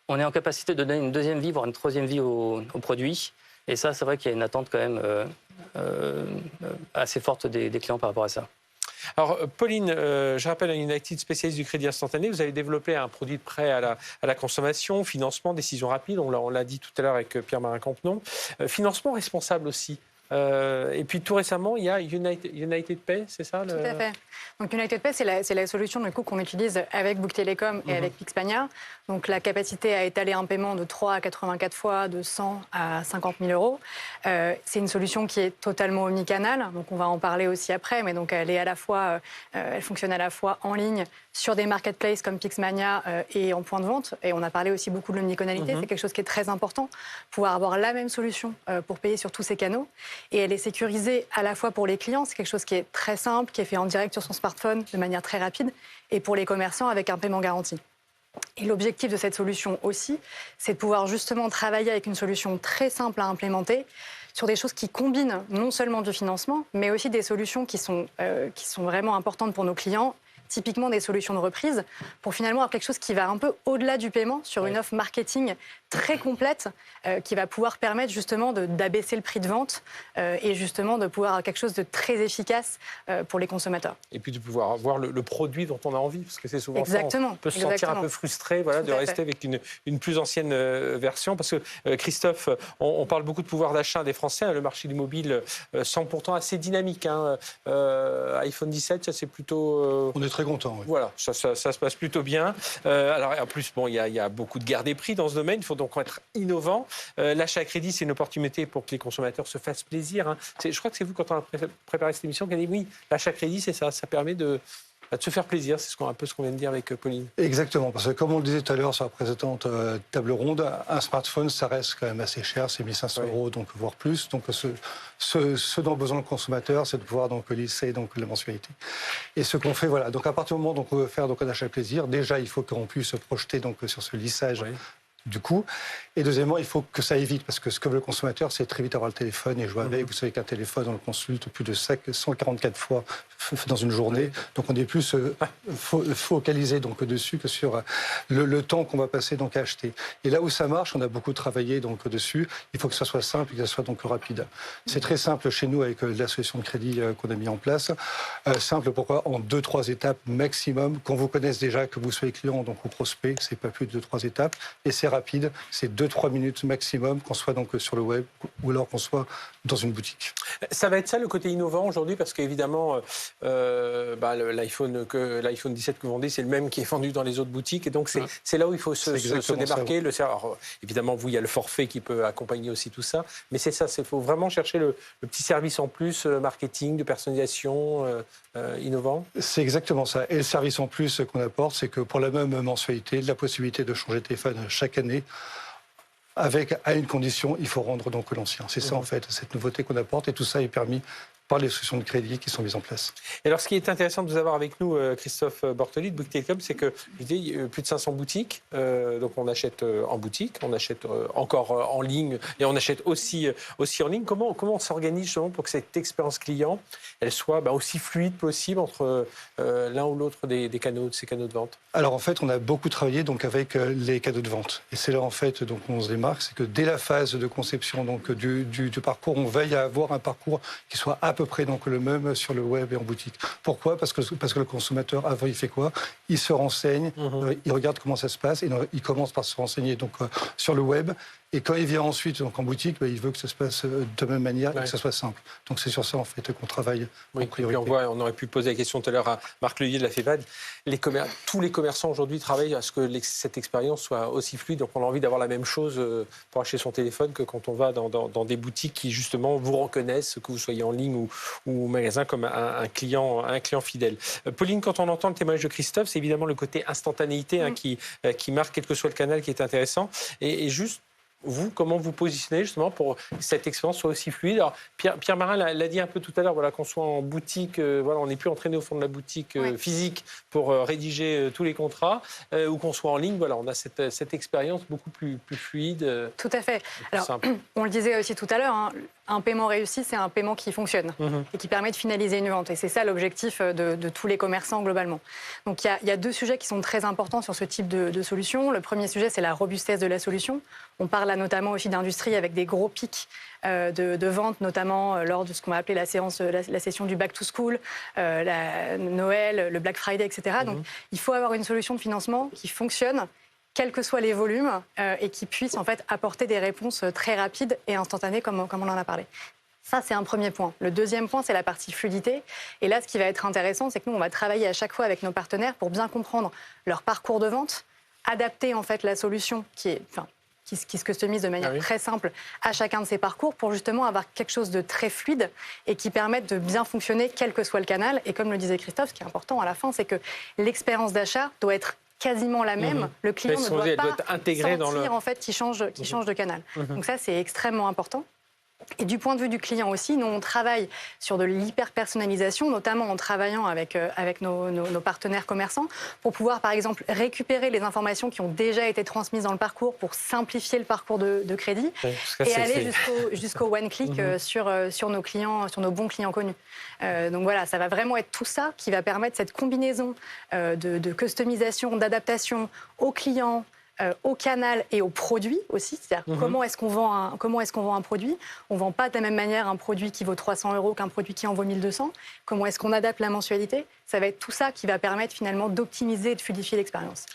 On est en capacité de donner une deuxième vie, voire une troisième vie au produit. Et ça, c'est vrai qu'il y a une attente quand même assez forte des clients par rapport à ça. Alors, Pauline, je rappelle à United, spécialiste du crédit instantané, vous avez développé un produit de prêt à la consommation, financement, décision rapide, on l'a dit tout à l'heure avec Pierre-Marin Campenon. Financement responsable aussi. Et puis tout récemment, il y a United Pay, c'est ça Tout à fait. Donc United Pay, c'est la solution qu'on utilise avec Bouygues Telecom et avec Pixmania. Donc la capacité à étaler un paiement de 3 à 84 fois, de 100 à 50 000 €. C'est une solution qui est totalement omnicanal. Donc on va en parler aussi après, mais donc elle est elle fonctionne à la fois en ligne sur des marketplaces comme Pixmania et en point de vente. Et on a parlé aussi beaucoup de l'omnicanalité. C'est quelque chose qui est très important, pouvoir avoir la même solution pour payer sur tous ces canaux. Et elle est sécurisée à la fois pour les clients, c'est quelque chose qui est très simple, qui est fait en direct sur son smartphone de manière très rapide, et pour les commerçants avec un paiement garanti. Et l'objectif de cette solution aussi, c'est de pouvoir justement travailler avec une solution très simple à implémenter sur des choses qui combinent non seulement du financement, mais aussi des solutions qui sont vraiment importantes pour nos clients, typiquement des solutions de reprise, pour finalement avoir quelque chose qui va un peu au-delà du paiement, sur une offre marketing très complète, qui va pouvoir permettre justement d'abaisser le prix de vente et justement de pouvoir avoir quelque chose de très efficace pour les consommateurs. Et puis de pouvoir avoir le produit dont on a envie, parce que c'est souvent ça, on peut se sentir un peu frustré de rester avec une plus ancienne version, parce que Christophe, on parle beaucoup de pouvoir d'achat des Français, le marché du mobile semble pourtant assez dynamique. iPhone 17, ça c'est plutôt... On est très content. Oui. Voilà, ça se passe plutôt bien. Alors en plus, il y a beaucoup de guerre des prix dans ce domaine. Il faut donc être innovant. L'achat à crédit, c'est une opportunité pour que les consommateurs se fassent plaisir. Je crois que c'est vous, quand on a préparé cette émission, qui a dit oui, l'achat à crédit, c'est ça. Ça permet de se faire plaisir. C'est un peu ce qu'on vient de dire avec Pauline. Exactement, parce que comme on le disait tout à l'heure sur la précédente table ronde, un smartphone, ça reste quand même assez cher, c'est 1 500 €, donc voire plus. Donc ce dont a besoin le consommateur, c'est de pouvoir lisser la mensualité. Et ce qu'on fait, donc à partir du moment où on veut faire un achat plaisir, déjà il faut qu'on puisse se projeter sur ce lissage du coût. Et deuxièmement, il faut que ça aille vite, parce que ce que veut le consommateur, c'est très vite avoir le téléphone et jouer avec. Vous savez qu'un téléphone, on le consulte plus de 144 fois dans une journée. Donc on est plus focalisé donc, dessus que sur le temps qu'on va passer donc, à acheter. Et là où ça marche, on a beaucoup travaillé donc, dessus. Il faut que ça soit simple et que ça soit donc rapide. C'est très simple chez nous avec la solution de crédit qu'on a mis en place. Simple pourquoi en 2-3 étapes maximum. Qu'on vous connaisse déjà, que vous soyez client donc, ou prospect, c'est pas plus de 2-3 étapes. Et c'est rapide, c'est 2-3 minutes maximum, qu'on soit donc sur le web ou alors qu'on soit dans une boutique. Ça va être ça le côté innovant aujourd'hui, parce qu'évidemment, l'iPhone 17 que vous vendez, c'est le même qui est vendu dans les autres boutiques. Et donc, c'est là où il faut se démarquer. Alors, évidemment, vous, il y a le forfait qui peut accompagner aussi tout ça. Mais c'est ça, il faut vraiment chercher le petit service en plus, marketing, de personnalisation innovant. C'est exactement ça. Et le service en plus qu'on apporte, c'est que pour la même mensualité, la possibilité de changer de téléphone chaque année, à une condition, il faut rendre donc l'ancien. C'est ça en fait, cette nouveauté qu'on apporte, et tout ça est permis par les solutions de crédit qui sont mises en place. Et alors, ce qui est intéressant de vous avoir avec nous, Christophe Bortoli de Bouygues Telecom, c'est que il y a plus de 500 boutiques. Donc, on achète en boutique, on achète encore en ligne, et on achète aussi en ligne. Comment on s'organise justement pour que cette expérience client, elle soit aussi fluide possible entre l'un ou l'autre de ces canaux de vente? Alors, en fait, on a beaucoup travaillé donc avec les canaux de vente. Et c'est là, en fait, donc on se démarque, c'est que dès la phase de conception donc du parcours, on veille à avoir un parcours qui soit à peu près donc le même sur le web et en boutique. Pourquoi ? Parce que le consommateur, avant, il fait quoi ? Il se renseigne, il regarde comment ça se passe, et il commence par se renseigner donc, sur le web. Et quand il vient ensuite donc, en boutique, il veut que ça se passe de la même manière et que ça soit simple. Donc c'est sur ça en fait qu'on travaille en priorité. On aurait pu poser la question tout à l'heure à Marc Levier de la FEVAD. Tous les commerçants aujourd'hui travaillent à ce que cette expérience soit aussi fluide. Donc on a envie d'avoir la même chose pour acheter son téléphone que quand on va dans des boutiques qui justement vous reconnaissent, que vous soyez en ligne ou au magasin, comme un client fidèle. Pauline, quand on entend le témoignage de Christophe, c'est évidemment le côté instantanéité qui marque quel que soit le canal qui est intéressant. Et juste, vous, comment vous positionnez justement pour que cette expérience soit aussi fluide? Alors, Pierre Marin l'a dit un peu tout à l'heure, qu'on soit en boutique, on n'est plus entraîné au fond de la boutique physique pour rédiger tous les contrats, ou qu'on soit en ligne, on a cette expérience beaucoup plus fluide. Tout à fait. Alors, on le disait aussi tout à l'heure, un paiement réussi, c'est un paiement qui fonctionne et qui permet de finaliser une vente. Et c'est ça l'objectif de tous les commerçants globalement. Donc il y a deux sujets qui sont très importants sur ce type de solution. Le premier sujet, c'est la robustesse de la solution. On parle là notamment aussi d'industrie avec des gros pics de vente, notamment lors de ce qu'on va appeler la session du back to school, Noël, le Black Friday, etc. Donc il faut avoir une solution de financement qui fonctionne, quels que soient les volumes, et qui puisse en fait apporter des réponses très rapides et instantanées, comme on en a parlé. Ça, c'est un premier point. Le deuxième point, c'est la partie fluidité. Et là, ce qui va être intéressant, c'est que nous, on va travailler à chaque fois avec nos partenaires pour bien comprendre leur parcours de vente, adapter en fait la solution qui se customise de manière très simple à chacun de ces parcours pour justement avoir quelque chose de très fluide et qui permette de bien fonctionner quel que soit le canal. Et comme le disait Christophe, ce qui est important à la fin, c'est que l'expérience d'achat doit être quasiment la même. Le client ne doit pas sentir en fait, qu'il change de canal. Donc ça, c'est extrêmement important. Et du point de vue du client aussi, nous, on travaille sur de l'hyper-personnalisation, notamment en travaillant avec nos partenaires commerçants, pour pouvoir, par exemple, récupérer les informations qui ont déjà été transmises dans le parcours pour simplifier le parcours de crédit et aller jusqu'au one-click sur nos clients, sur nos bons clients connus. Donc voilà, ça va vraiment être tout ça qui va permettre cette combinaison de customisation, d'adaptation aux clients, au canal et au produit aussi, c'est-à-dire comment est-ce qu'on vend un produit. On ne vend pas de la même manière un produit qui vaut 300 € qu'un produit qui en vaut 1200. Comment est-ce qu'on adapte la mensualité? Ça va être tout ça qui va permettre finalement d'optimiser et de fluidifier l'expérience.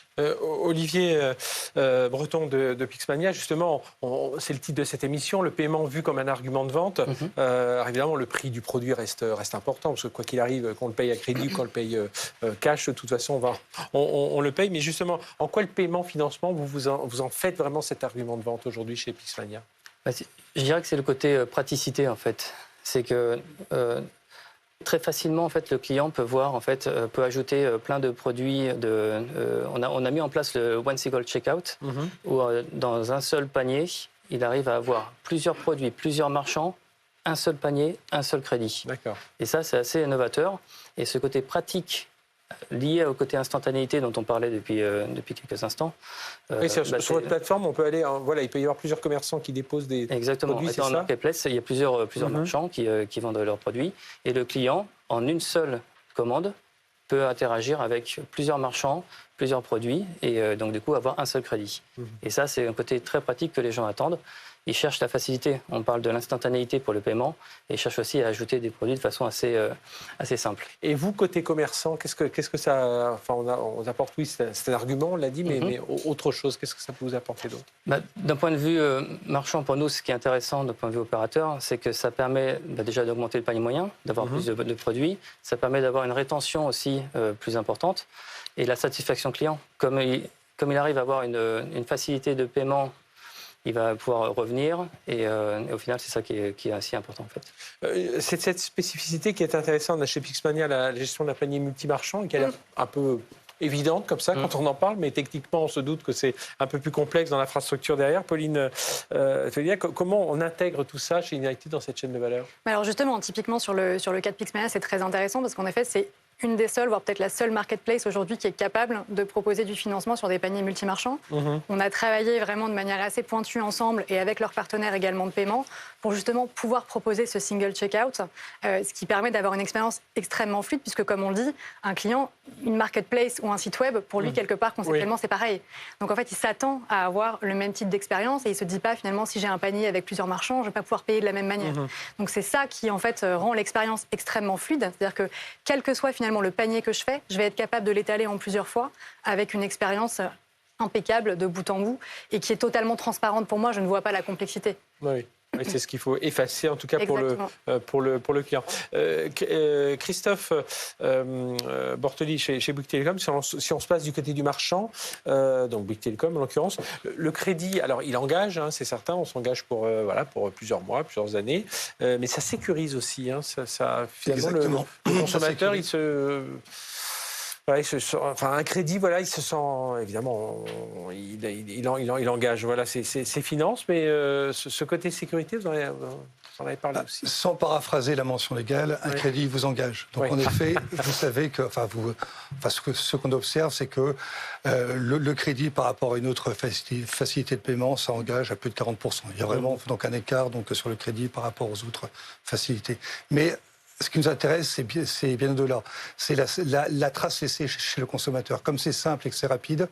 Olivier Breton de Pixmania, justement, c'est le titre de cette émission, le paiement vu comme un argument de vente. Évidemment, le prix du produit reste important, parce que quoi qu'il arrive, qu'on le paye à crédit ou qu'on le paye cash, de toute façon, on le paye. Mais justement, en quoi le paiement-financement, vous en faites vraiment cet argument de vente aujourd'hui chez Pixmania? Je dirais que c'est le côté praticité, en fait. C'est que très facilement, en fait, le client peut voir, en fait, peut ajouter plein de produits. On a mis en place le One Single Checkout, où dans un seul panier, il arrive à avoir plusieurs produits, plusieurs marchands, un seul panier, un seul crédit. D'accord. Et ça, c'est assez innovateur. Et ce côté pratique lié au côté instantanéité dont on parlait depuis quelques instants. Oui, sur votre plateforme, on peut aller, il peut y avoir plusieurs commerçants qui déposent des exactement. produits, Dans le marketplace, il y a plusieurs marchands qui vendent leurs produits. Et le client, en une seule commande, peut interagir avec plusieurs marchands, plusieurs produits, et donc du coup avoir un seul crédit. Et ça, c'est un côté très pratique que les gens attendent. Ils cherchent la facilité. On parle de l'instantanéité pour le paiement et ils cherchent aussi à ajouter des produits de façon assez simple. Et vous, côté commerçant, qu'est-ce que ça... Enfin, on apporte, oui, c'est un argument, on l'a dit, mais autre chose, qu'est-ce que ça peut vous apporter d'autre? D'un point de vue marchand, pour nous, ce qui est intéressant d'un point de vue opérateur, c'est que ça permet déjà d'augmenter le panier moyen, d'avoir plus de produits. Ça permet d'avoir une rétention aussi plus importante et la satisfaction client. Comme il arrive à avoir une facilité de paiement, il va pouvoir revenir et au final, c'est ça qui est assez important en fait. C'est cette spécificité qui est intéressante chez Pixmania, la gestion d'un panier multimarchand, qui a l'air un peu évidente comme ça quand on en parle, mais techniquement, on se doute que c'est un peu plus complexe dans l'infrastructure derrière. Pauline, comment on intègre tout ça chez United dans cette chaîne de valeur? Alors justement, typiquement sur le cas de Pixmania, c'est très intéressant parce qu'en effet, c'est une des seules, voire peut-être la seule marketplace aujourd'hui qui est capable de proposer du financement sur des paniers multimarchands. On a travaillé vraiment de manière assez pointue ensemble et avec leurs partenaires également de paiement pour justement pouvoir proposer ce single checkout, ce qui permet d'avoir une expérience extrêmement fluide puisque, comme on le dit, un client, une marketplace ou un site web, pour lui, quelque part, conceptuellement, c'est pareil. Donc en fait, il s'attend à avoir le même type d'expérience et il ne se dit pas finalement, si j'ai un panier avec plusieurs marchands, je ne vais pas pouvoir payer de la même manière. Donc c'est ça qui, en fait, rend l'expérience extrêmement fluide. C'est-à-dire que, quel que soit finalement le panier que je fais, je vais être capable de l'étaler en plusieurs fois avec une expérience impeccable de bout en bout et qui est totalement transparente pour moi. Je ne vois pas la complexité. Oui. Oui, c'est ce qu'il faut effacer, en tout cas pour le client. Christophe Bortoli, chez Bouygues Telecom, si on se place du côté du marchand, donc Bouygues Telecom en l'occurrence, le crédit, alors il engage, c'est certain, on s'engage pour plusieurs mois, plusieurs années, mais ça sécurise aussi. Finalement, le consommateur, il se... un crédit, il se sent, évidemment, il engage ses finances, mais ce côté sécurité, vous en avez parlé aussi. Sans paraphraser la mention légale, un crédit vous engage. Donc en effet, vous savez que, ce qu'on observe, c'est que le crédit par rapport à une autre facilité de paiement, ça engage à plus de 40%. Il y a vraiment donc un écart sur le crédit par rapport aux autres facilités. Mais ce qui nous intéresse, c'est bien au-delà. C'est la trace laissée chez le consommateur. Comme c'est simple et que c'est rapide,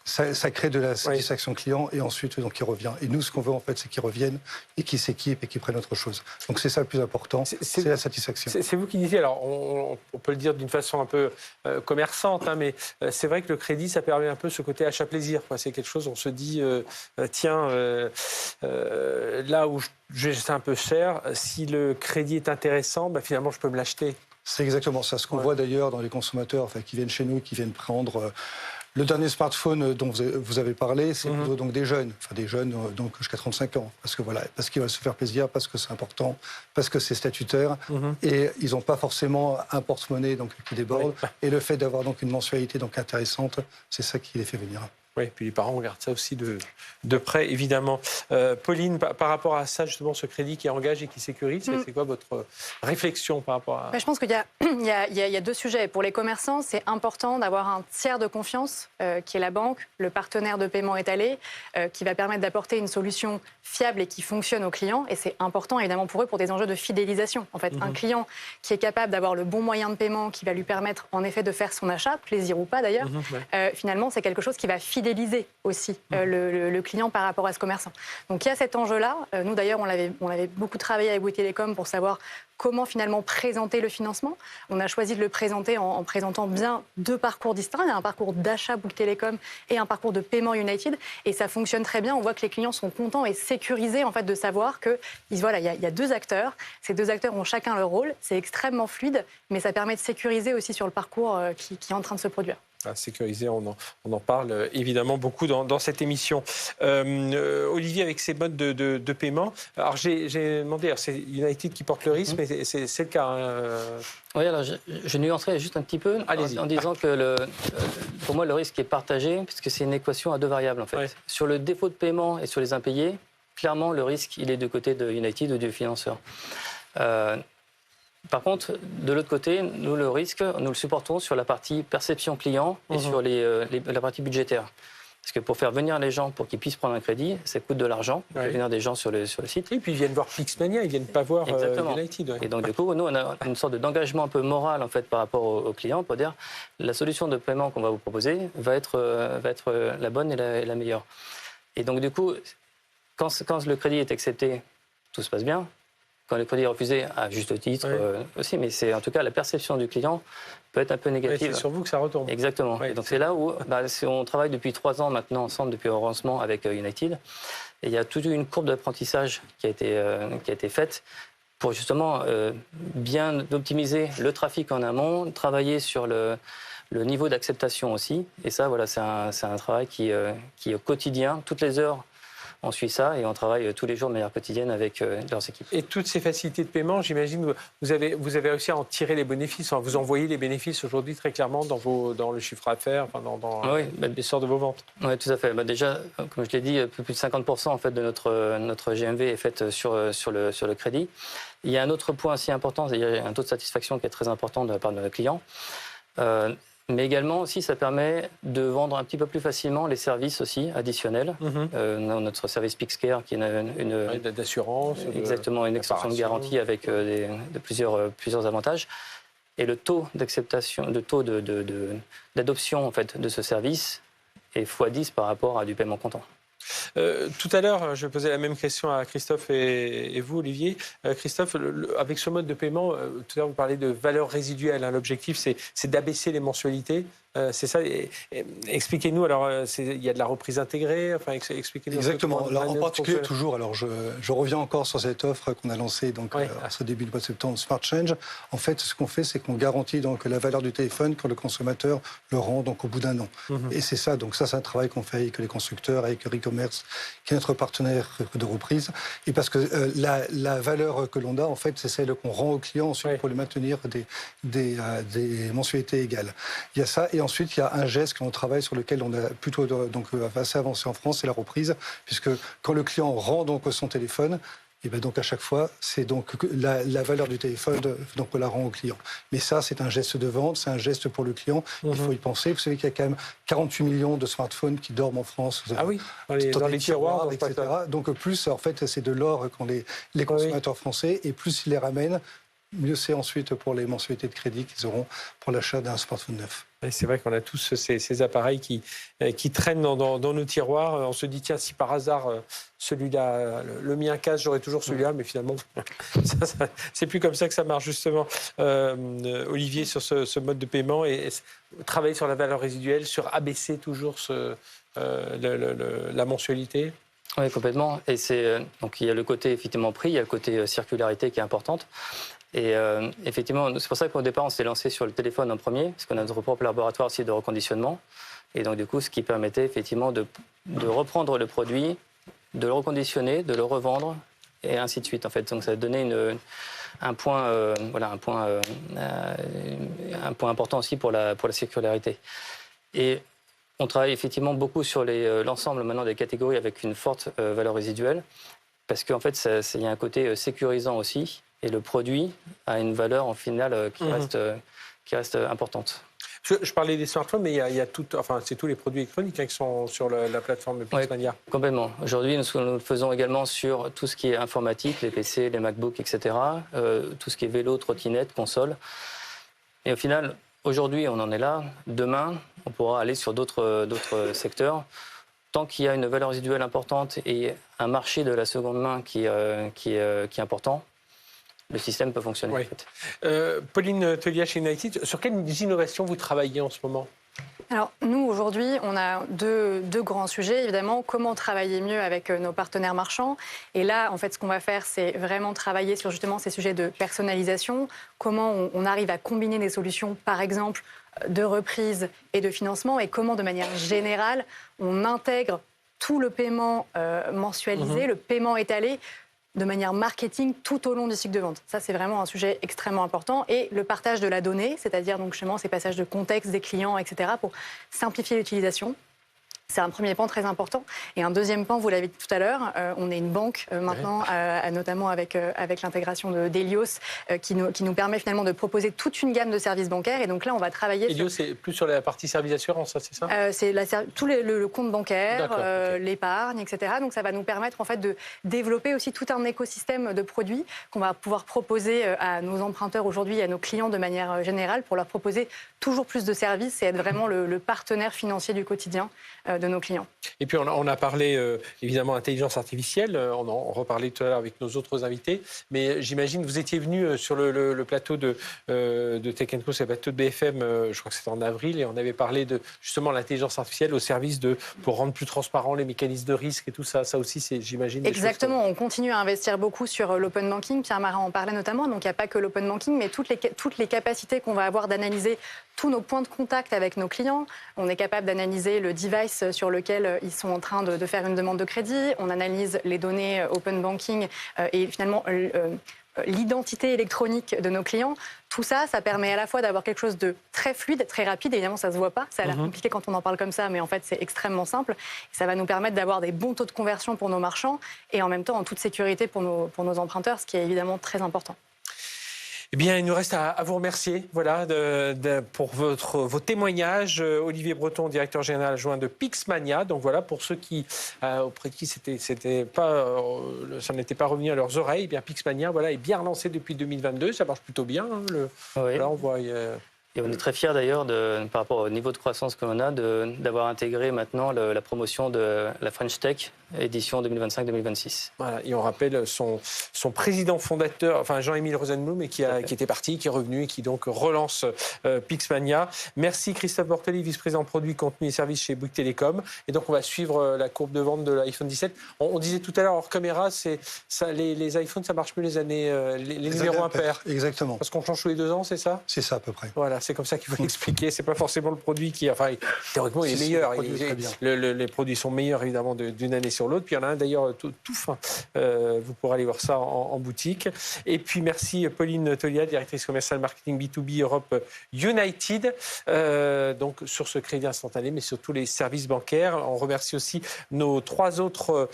ça crée de la satisfaction client et ensuite donc il revient. Et nous, ce qu'on veut en fait, c'est qu'ils reviennent et qu'ils s'équipent et qu'ils prennent autre chose. Donc c'est ça le plus important, c'est la satisfaction. C'est vous qui disiez, alors on peut le dire d'une façon un peu commerçante, mais c'est vrai que le crédit, ça permet un peu ce côté achat-plaisir. C'est quelque chose, on se dit, là où c'est un peu cher, si le crédit est intéressant, finalement je peux me l'acheter. C'est exactement ça. Ce qu'on voit d'ailleurs dans les consommateurs qui viennent chez nous, qui viennent prendre... Le dernier smartphone dont vous avez parlé, c'est plutôt donc des jeunes donc jusqu'à 35 ans, parce qu'ils veulent se faire plaisir, parce que c'est important, parce que c'est statutaire, et ils n'ont pas forcément un porte-monnaie qui déborde. Et le fait d'avoir donc une mensualité intéressante, c'est ça qui les fait venir. Oui, puis les parents regardent ça aussi de près, évidemment. Pauline, par rapport à ça, justement, ce crédit qui engage et qui sécurise, c'est quoi votre réflexion par rapport à... Je pense qu'il y a deux sujets. Pour les commerçants, c'est important d'avoir un tiers de confiance, qui est la banque, le partenaire de paiement étalé, qui va permettre d'apporter une solution fiable et qui fonctionne aux clients. Et c'est important, évidemment, pour eux, pour des enjeux de fidélisation. En fait, un client qui est capable d'avoir le bon moyen de paiement, qui va lui permettre, en effet, de faire son achat, plaisir ou pas d'ailleurs, finalement, c'est quelque chose qui va fidéliser aussi le client par rapport à ce commerçant. Donc il y a cet enjeu-là. Nous d'ailleurs, on avait beaucoup travaillé avec Bouygues Telecom pour savoir comment finalement présenter le financement. On a choisi de le présenter en présentant bien deux parcours distincts. Il y a un parcours d'achat Bouygues Telecom et un parcours de paiement United. Et ça fonctionne très bien. On voit que les clients sont contents et sécurisés en fait de savoir que il y a deux acteurs. Ces deux acteurs ont chacun leur rôle. C'est extrêmement fluide, mais ça permet de sécuriser aussi sur le parcours qui est en train de se produire. Sécurisé, on en parle évidemment beaucoup dans cette émission. Olivier, avec ces modes de paiement, alors j'ai demandé, c'est United qui porte le risque, mais c'est le cas. Oui, alors je nuancerai juste un petit peu en disant que pour moi le risque est partagé, puisque c'est une équation à deux variables en fait. Ouais. Sur le défaut de paiement et sur les impayés, clairement le risque il est du côté de United ou du financeur. Par contre, de l'autre côté, nous, le risque, nous le supportons sur la partie perception client et sur la partie budgétaire. Parce que pour faire venir les gens, pour qu'ils puissent prendre un crédit, ça coûte de l'argent. Il faut venir des gens sur le site. Et puis ils viennent voir Pixmania, ils viennent pas voir United. Ouais. Et donc du coup, nous, on a une sorte d'engagement un peu moral en fait par rapport aux clients pour dire la solution de paiement qu'on va vous proposer va être la bonne et la meilleure. Et donc du coup, quand le crédit est accepté, tout se passe bien. Quand le crédit est refusé, à juste titre aussi, mais c'est en tout cas la perception du client peut être un peu négative. C'est sur vous que ça retombe. Exactement. Et donc c'est là où on travaille depuis 3 ans maintenant ensemble, depuis le lancement avec United. Et il y a toute une courbe d'apprentissage qui a été faite pour justement bien optimiser le trafic en amont, travailler sur le niveau d'acceptation aussi. Et ça, voilà, c'est un travail qui est au quotidien, toutes les heures. On suit ça et on travaille tous les jours de manière quotidienne avec leurs équipes. Et toutes ces facilités de paiement, j'imagine, vous avez réussi à en tirer les bénéfices. Vous en voyez les bénéfices aujourd'hui très clairement dans le chiffre d'affaires, dans l'essor de vos ventes. Oui, tout à fait. Déjà, comme je l'ai dit, plus de 50% en fait, de notre GMV est fait sur le crédit. Il y a un autre point aussi important, il y a un taux de satisfaction qui est très important de la part de nos clients. Mais également aussi, ça permet de vendre un petit peu plus facilement les services aussi additionnels. Notre service PixCare qui est d'assurance, exactement une extension de garantie avec plusieurs avantages. Et le taux d'acceptation, le taux d'adoption en fait de ce service est x10 par rapport à du paiement comptant. Tout à l'heure, je posais la même question à Christophe et vous, Olivier. Christophe, avec ce mode de paiement, tout à l'heure, vous parlez de valeur résiduelle. L'objectif, c'est d'abaisser les mensualités. C'est ça. Expliquez-nous. Alors, il y a de la reprise intégrée. Enfin, expliquez-nous. Exactement. Alors, en particulier, toujours. Alors, je reviens encore sur cette offre qu'on a lancée donc ce début du mois de septembre, Smart Change. En fait, ce qu'on fait, c'est qu'on garantit donc la valeur du téléphone quand le consommateur le rend donc au bout d'un an. Et c'est ça. Donc ça, c'est un travail qu'on fait avec les constructeurs, avec Recommerce, qui est notre partenaire de reprise. Et parce que la valeur que l'on a, en fait, c'est celle qu'on rend aux clients ensuite pour les maintenir des mensualités égales. Il y a ça. Et ensuite, il y a un geste qu'on travaille sur lequel on a plutôt assez avancé en France, c'est la reprise, puisque quand le client rend donc son téléphone, et bien donc à chaque fois, c'est donc la valeur du téléphone, donc on la rend au client. Mais ça, c'est un geste de vente, c'est un geste pour le client. Il faut y penser. Vous savez qu'il y a quand même 48 millions de smartphones qui dorment en France. Ah oui, dans les tiroirs, etc. Donc plus, en fait, c'est de l'or qu'ont les consommateurs français, et plus ils les ramènent, mieux c'est ensuite pour les mensualités de crédit qu'ils auront pour l'achat d'un smartphone neuf. C'est vrai qu'on a tous ces appareils qui traînent dans nos tiroirs. On se dit, tiens, si par hasard, celui-là, le mien casse, j'aurai toujours celui-là. Mais finalement, c'est plus comme ça que ça marche, justement. Olivier, sur ce mode de paiement, et travailler sur la valeur résiduelle, sur abaisser toujours la mensualité. Oui, complètement. Et donc il y a le côté effectivement prix, il y a le côté circularité qui est importante. Et effectivement, c'est pour ça qu'au départ, on s'est lancé sur le téléphone en premier, parce qu'on a notre propre laboratoire aussi de reconditionnement. Et donc, du coup, ce qui permettait effectivement de reprendre le produit, de le reconditionner, de le revendre, et ainsi de suite. En fait, donc ça donnait un point important aussi pour la circularité. Et on travaille effectivement beaucoup sur l'ensemble maintenant des catégories avec une forte valeur résiduelle, parce qu'en fait, il y a un côté sécurisant aussi. Et le produit a une valeur en finale qui reste importante. Je parlais des smartphones, mais il y a c'est tous les produits électroniques qui sont sur la plateforme de Pixmania. Complètement. Aujourd'hui, nous faisons également sur tout ce qui est informatique, les PC, les MacBooks, etc. Tout ce qui est vélo, trottinette, console. Et au final, aujourd'hui, on en est là. Demain, on pourra aller sur d'autres secteurs. Tant qu'il y a une valeur résiduelle importante et un marché de la seconde main qui est important, le système peut fonctionner. Oui. En fait. Pauline Tellier chez United, sur quelles innovations vous travaillez en ce moment ? Alors, nous, aujourd'hui, on a deux grands sujets. Évidemment, comment travailler mieux avec nos partenaires marchands. Et là, en fait, ce qu'on va faire, c'est vraiment travailler sur justement ces sujets de personnalisation. Comment on arrive à combiner des solutions, par exemple, de reprise et de financement. Et comment, de manière générale, on intègre tout le paiement mensualisé, le paiement étalé, de manière marketing tout au long du cycle de vente. Ça, c'est vraiment un sujet extrêmement important. Et le partage de la donnée, c'est-à-dire donc justement ces passages de contexte des clients, etc., pour simplifier l'utilisation. C'est un premier pan très important. Et un deuxième pan, vous l'avez dit tout à l'heure, on est une banque maintenant, notamment avec l'intégration d'Elios, qui nous permet finalement de proposer toute une gamme de services bancaires. Et donc là, on va travailler Elios, c'est plus sur la partie service d'assurance, c'est ça c'est le compte bancaire, l'épargne, etc. Donc ça va nous permettre en fait de développer aussi tout un écosystème de produits qu'on va pouvoir proposer à nos emprunteurs aujourd'hui et à nos clients de manière générale pour leur proposer toujours plus de services et être vraiment le partenaire financier du quotidien de nos clients. Et puis on a parlé évidemment intelligence artificielle, on en reparlait tout à l'heure avec nos autres invités, mais j'imagine vous étiez venu sur le plateau de Tech & Co, c'est le plateau de BFM, je crois que c'était en avril, et on avait parlé de justement l'intelligence artificielle au service pour rendre plus transparent les mécanismes de risque et tout ça. Ça aussi, c'est, j'imagine, exactement. On continue à investir beaucoup sur l'open banking. Pierre Marin en parlait notamment. Donc il n'y a pas que l'open banking, mais toutes les capacités qu'on va avoir d'analyser tous nos points de contact avec nos clients. On est capable d'analyser le device sur lequel ils sont en train de faire une demande de crédit. On analyse les données open banking et finalement l'identité électronique de nos clients. Tout ça, ça permet à la fois d'avoir quelque chose de très fluide, très rapide. Évidemment, ça ne se voit pas. Ça a l'air compliqué quand on en parle comme ça, mais en fait, c'est extrêmement simple. Et ça va nous permettre d'avoir des bons taux de conversion pour nos marchands et en même temps en toute sécurité pour nos emprunteurs, ce qui est évidemment très important. Eh bien, il nous reste à vous remercier pour vos témoignages. Olivier Breton, directeur général adjoint de Pixmania. Donc voilà, pour ceux auprès de qui ça n'était pas revenu à leurs oreilles, eh bien Pixmania est bien relancé depuis 2022. Ça marche plutôt bien. Là, on voit. Et on est très fiers d'ailleurs, par rapport au niveau de croissance que l'on a, d'avoir intégré maintenant la promotion de la French Tech édition 2025-2026. Voilà, et on rappelle son président fondateur, enfin Jean-Émile Rosenblum, qui était parti, qui est revenu et qui donc relance Pixmania. Merci Christophe Bortoli, vice-président produit, contenu et services chez Bouygues Télécom. Et donc on va suivre la courbe de vente de l'iPhone 17. On disait tout à l'heure hors caméra, les iPhones, ça marche mieux les numéros impairs. Exactement. Parce qu'on change tous les 2 ans, c'est ça ? C'est ça à peu près. Voilà, c'est comme ça qu'il faut l'expliquer. C'est pas forcément le produit qui, théoriquement, il est meilleur. Les produits sont meilleurs évidemment d'une année sur l'autre. Puis il y en a un d'ailleurs tout fin. Vous pourrez aller voir ça en boutique. Et puis merci Pauline Tolliat, directrice commerciale marketing B2B Europe United. Donc sur ce crédit instantané, mais sur tous les services bancaires. On remercie aussi nos trois autres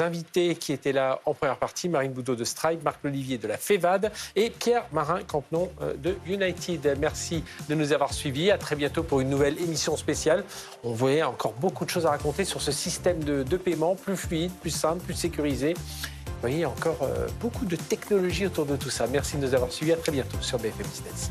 invités qui étaient là en première partie. Marine Boudot de Stripe, Marc Lolivier de la FEVAD et Pierre Marin-Campenon de United. Merci de nous avoir suivis. À très bientôt pour une nouvelle émission spéciale. On voyait encore beaucoup de choses à raconter sur ce système de paiement plus fluide, plus simple, plus sécurisé. Vous voyez, encore beaucoup de technologie autour de tout ça. Merci de nous avoir suivis. À très bientôt sur BFM Business.